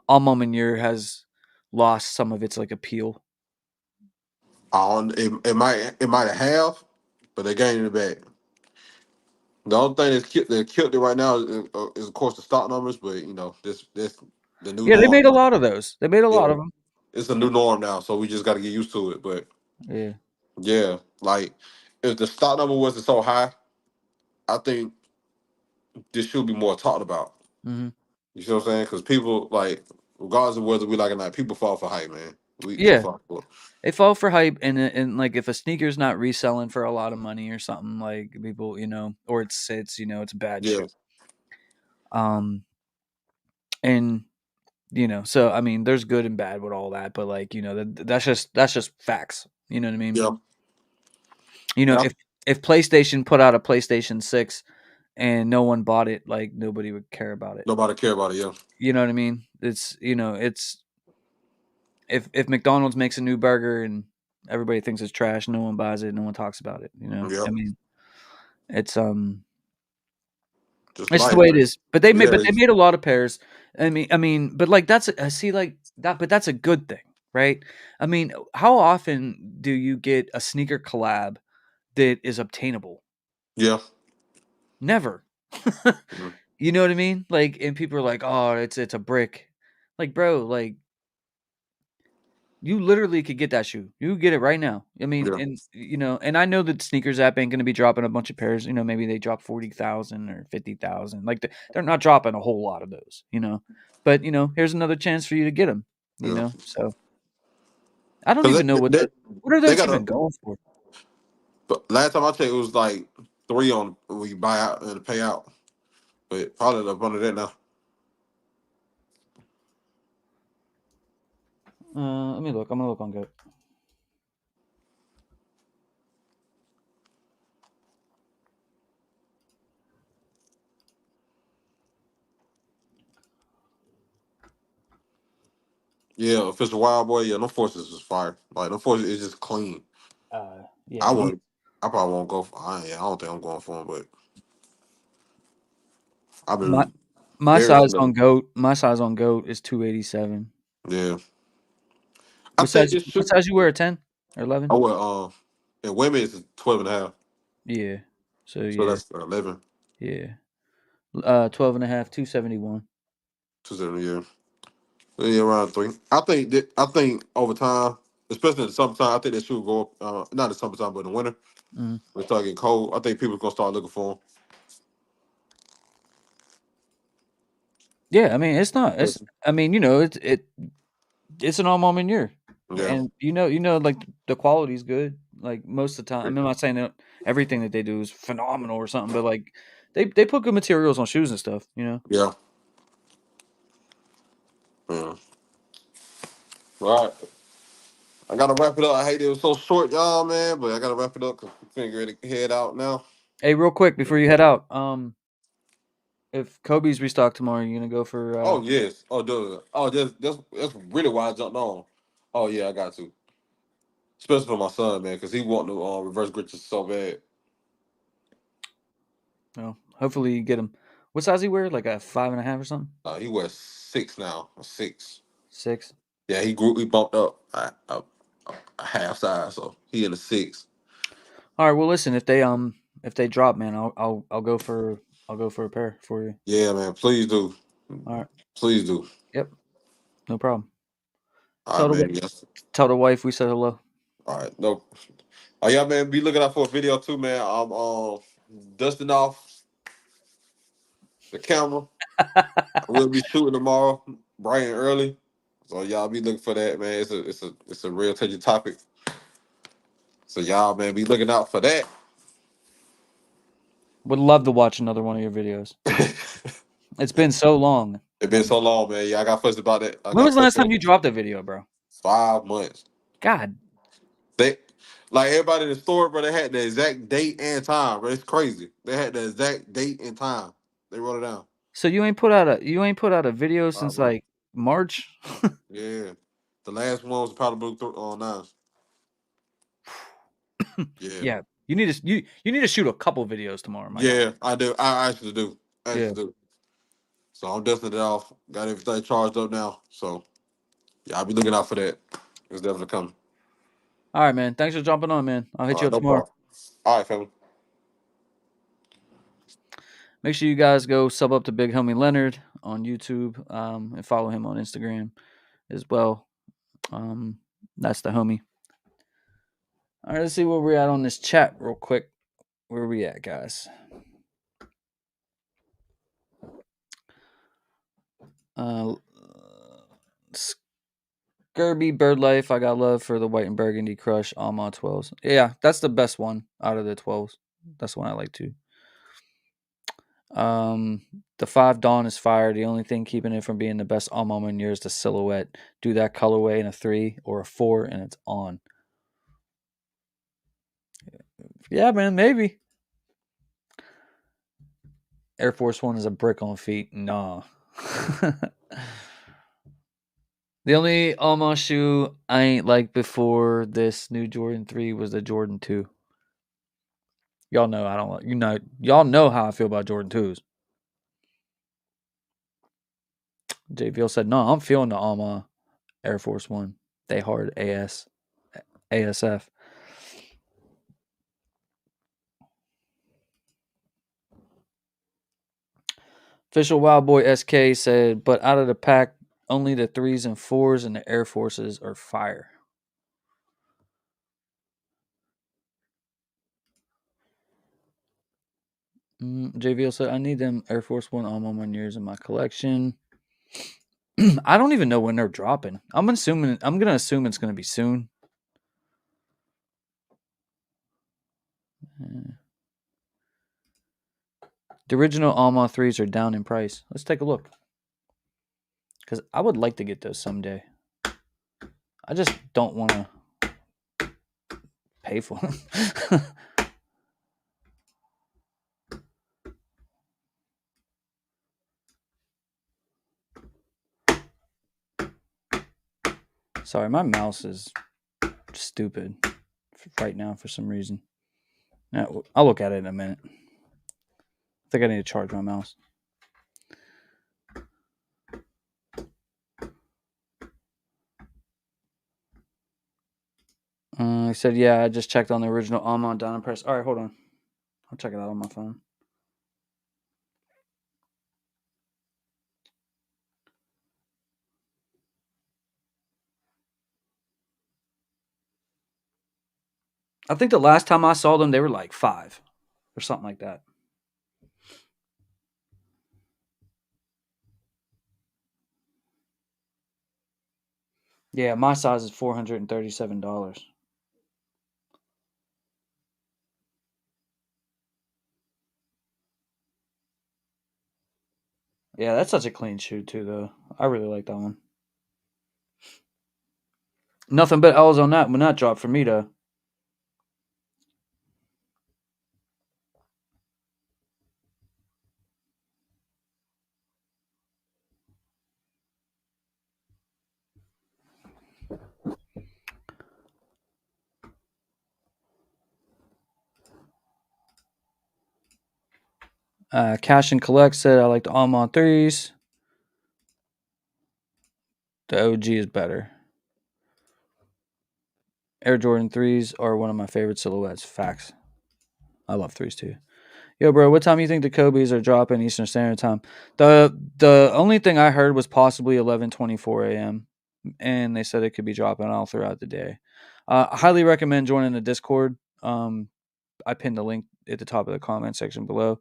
Alma Manure has lost some of its like appeal. I don't, it might have, but they gained it back. The only thing that killed it right now is of course the stock numbers, but this the new Yeah, they norm. made a lot of those. They made a lot Yeah, of them. it's a new norm now, so we just got to get used to it. But Yeah. yeah, like if the stock number wasn't so high, I think this should be more talked about. Hmm. You see what I'm saying? Because people like, regardless of whether we like it or not, people fall for hype, man. We Yeah, fall for it. they fall for hype, and like if a sneaker's not reselling for a lot of money or something, like people, or it's it's a bad Yeah, shoe. Um, and so I mean, there's good and bad with all that, but like that's just facts. You know what I mean? yeah, yeah. If PlayStation put out a PlayStation 6 and no one bought it, like nobody would care about it. Nobody care about it. Yeah, You know what I mean? It's if McDonald's makes a new burger and everybody thinks it's trash, no one buys it, no one talks about it. yeah. I mean, it's Just it's the life, way it man. is. But they Yeah, made a lot of pairs. I mean, but like that's I see like that, but that's a good thing, right? I mean, how often do you get a sneaker collab that is obtainable? yeah, Never. mhm, You know what I mean? Like, and people are like, "Oh, it's a brick." Like, bro, like you literally could get that shoe. You could get it right now. I mean, yeah, and I know that sneakers app ain't gonna be dropping a bunch of pairs. Maybe they drop 40,000 or 50,000. Like they're not dropping a whole lot of those. But here's another chance for you to get them. yeah. So I don't Because even know what are they those got even a. going for. But last time I checked, it was like three on when you buy out and pay out. But probably up under that now. Let me look. I'm gonna look on Goat. Yeah, if it's a wild boy, yeah, no forces is fire. Like no forces is just clean. Yeah, I would, I probably won't go for. I don't think I'm going for him, but I've my been my very size similar. on Goat. My size on Goat is 287. Yeah, I What think size? this What should. size you wear? A 10 or I 11? would. And women is 12 and a half, Yeah. So so yeah, that's 11 yeah. 12 and a half, 271. to 7 years. Yeah, around three. I think over time, especially in the summertime, I think that should go up. Not in the summertime, but in the winter. Mhm. When it start getting cold, I think people gonna start looking for Yeah, I mean, it's not. It's. them. I mean, it's an all moment year, Yeah, and like the quality's good. Like most of the time, I'm not saying that everything that they do is phenomenal or something, but like they put good materials on shoes and stuff. yeah, yeah. All right, I gotta wrap it up. I hate it was so short, y'all, man, but I gotta wrap it up because we're finna get ready to head out now. Hey, real quick before you head out, if Kobe's restocked tomorrow, you gonna go for? Oh yes. Oh, dude. Oh, that's really why I jumped on. Oh yeah, I got to. Especially for my son, man, because he want to reverse glitches so bad. Hopefully you get him. What size he wear? Like a 5.5 or something? He wears 6 now. A 6. 6. Yeah, he grew. He bumped up a half size, so he in a 6. All right. Well, listen. If they drop, man, I'll go for a pair for you. Yeah, man. Please do. All right. Please do. Yep. No problem. All Tell right, the man. wi- Yes. tell the wife we said hello. All right. No. Oh yeah, man. Be looking out for a video too, man. I'm dusting off the camera. We'll be shooting tomorrow, bright and early. So y'all be looking for that, man. It's a real touchy topic. So y'all, man, be looking out for that. Would love to watch another one of your videos. It's It's been so long. been so long, man. Yeah, I got fussed about that. I When got was the fussed last time about you dropped a video, bro? 5 months. God. They like everybody in the store, bro. They had the exact date and time, bro. It's crazy. They had the exact date and time. They wrote it down. So you ain't put out a video Five since months. like March. Yeah. The last one was Powder Blue on nines. Yeah. Yeah. You need to shoot a couple videos tomorrow, my guy. Yeah, I do. I actually do. I Yeah. actually do. So I'm dusting it off. Got everything charged up now. So yeah, I'll be looking out for that. It's definitely coming. All right, man. Thanks for jumping on, man. I'll hit All you right, up no tomorrow. problem. All right, family. Make sure you guys go sub up to Big Homie Leonard on YouTube and follow him on Instagram as well. That's the homie. All right, let's see where we're at on this chat real quick. Where are we at, guys? Scurby Bird Life. I got love for the White and Burgundy Crush Alma 12s. Yeah, that's the best one out of the 12s. That's the one I like too. The 5 Dawn is fire. The only thing keeping it from being the best Alma Meunier is the silhouette. Do that colorway in a 3 or a 4 and it's on. Yeah, man, maybe. Air Force One is a brick on feet. Nah. The only Alma shoe I ain't like before this new Jordan 3 was the Jordan 2. Y'all know I don't like, y'all know how I feel about Jordan 2s. JVL said, no, I'm feeling the Alma Air Force One. They hard ASF. Official Wild Boy SK said, but out of the pack, only the 3s and 4s and the Air Forces are fire. JVL said, I need them Air Force One Alma Meuniers in my collection. I don't even know when they're dropping. I'm gonna assume it's gonna be soon. The original Alma 3s are down in price. Let's take a look. Because I would like to get those someday. I just don't want to pay for them. Sorry, my mouse is stupid right now for some reason. Now, I'll look at it in a minute. I think I need to charge my mouse. I said, yeah, I just checked on the original Alma down in price. All right, hold on. I'll check it out on my phone. I think the last time I saw them, they were like 5 or something like that. Yeah, my size is $437. Yeah, that's such a clean shoe too, though. I really like that one. Nothing but L's on that when that dropped for me, though. Cash and Collect said I like the Alma 3s. The OG is better. Air Jordan 3s are one of my favorite silhouettes. Facts. I love 3s too. Yo, bro, what time do you think the Kobe's are dropping Eastern Standard Time? The only thing I heard was possibly 11:24 a.m. and they said it could be dropping all throughout the day. I highly recommend joining the Discord. I pinned the link at the top of the comment section below,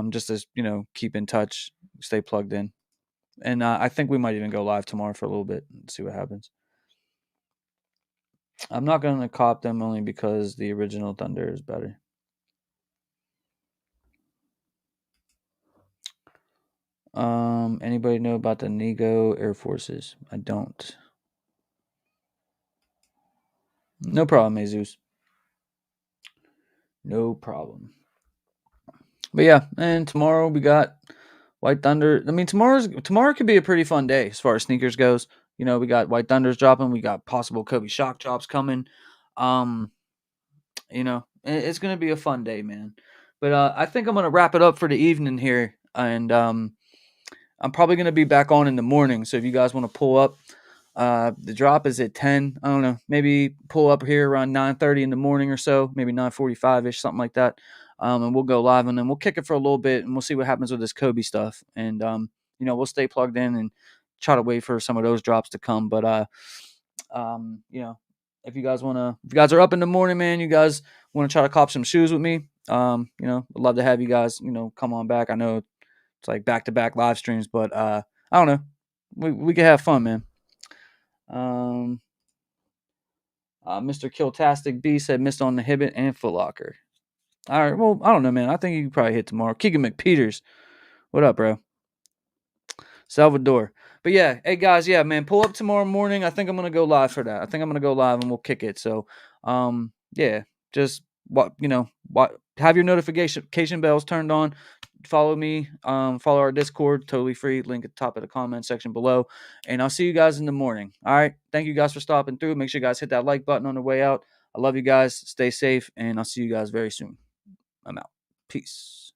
just to keep in touch, stay plugged in, and I think we might even go live tomorrow for a little bit and see what happens. I'm not going to cop them only because the original Thunder is better. Anybody know about the Nego Air Forces? I don't. No problem, Jesus. No problem. But yeah, and tomorrow we got White Thunder. I mean, tomorrow could be a pretty fun day as far as sneakers goes. We got White Thunders dropping. We got possible Kobe Shock drops coming. It's gonna be a fun day, man. But I think I'm gonna wrap it up for the evening here, and I'm probably gonna be back on in the morning. So if you guys want to pull up, the drop is at 10. I don't know, maybe pull up here around 9:30 in the morning or so, maybe 9:45 ish, something like that. and we'll go live, and then we'll kick it for a little bit, and we'll see what happens with this Kobe stuff, and we'll stay plugged in and try to wait for some of those drops to come. But if you guys are up in the morning, man, you guys want to try to cop some shoes with me, I'd love to have you guys, come on back. I know it's like back-to-back live streams, but I don't know. We can have fun, man. Mr. Killtastic B said missed on the Hibbit and Foot Locker. All right, well, I don't know, man. I think you can probably hit tomorrow. Keegan McPeters, what up, bro? Salvador. But yeah, hey guys, yeah, man, pull up tomorrow morning. I think I'm gonna go live for that. I think I'm gonna go live and we'll kick it. So, yeah, just have your notification bells turned on. Follow me, follow our Discord, totally free. Link at the top of the comment section below. And I'll see you guys in the morning. All right. Thank you guys for stopping through. Make sure you guys hit that like button on the way out. I love you guys. Stay safe, and I'll see you guys very soon. I'm out. Peace.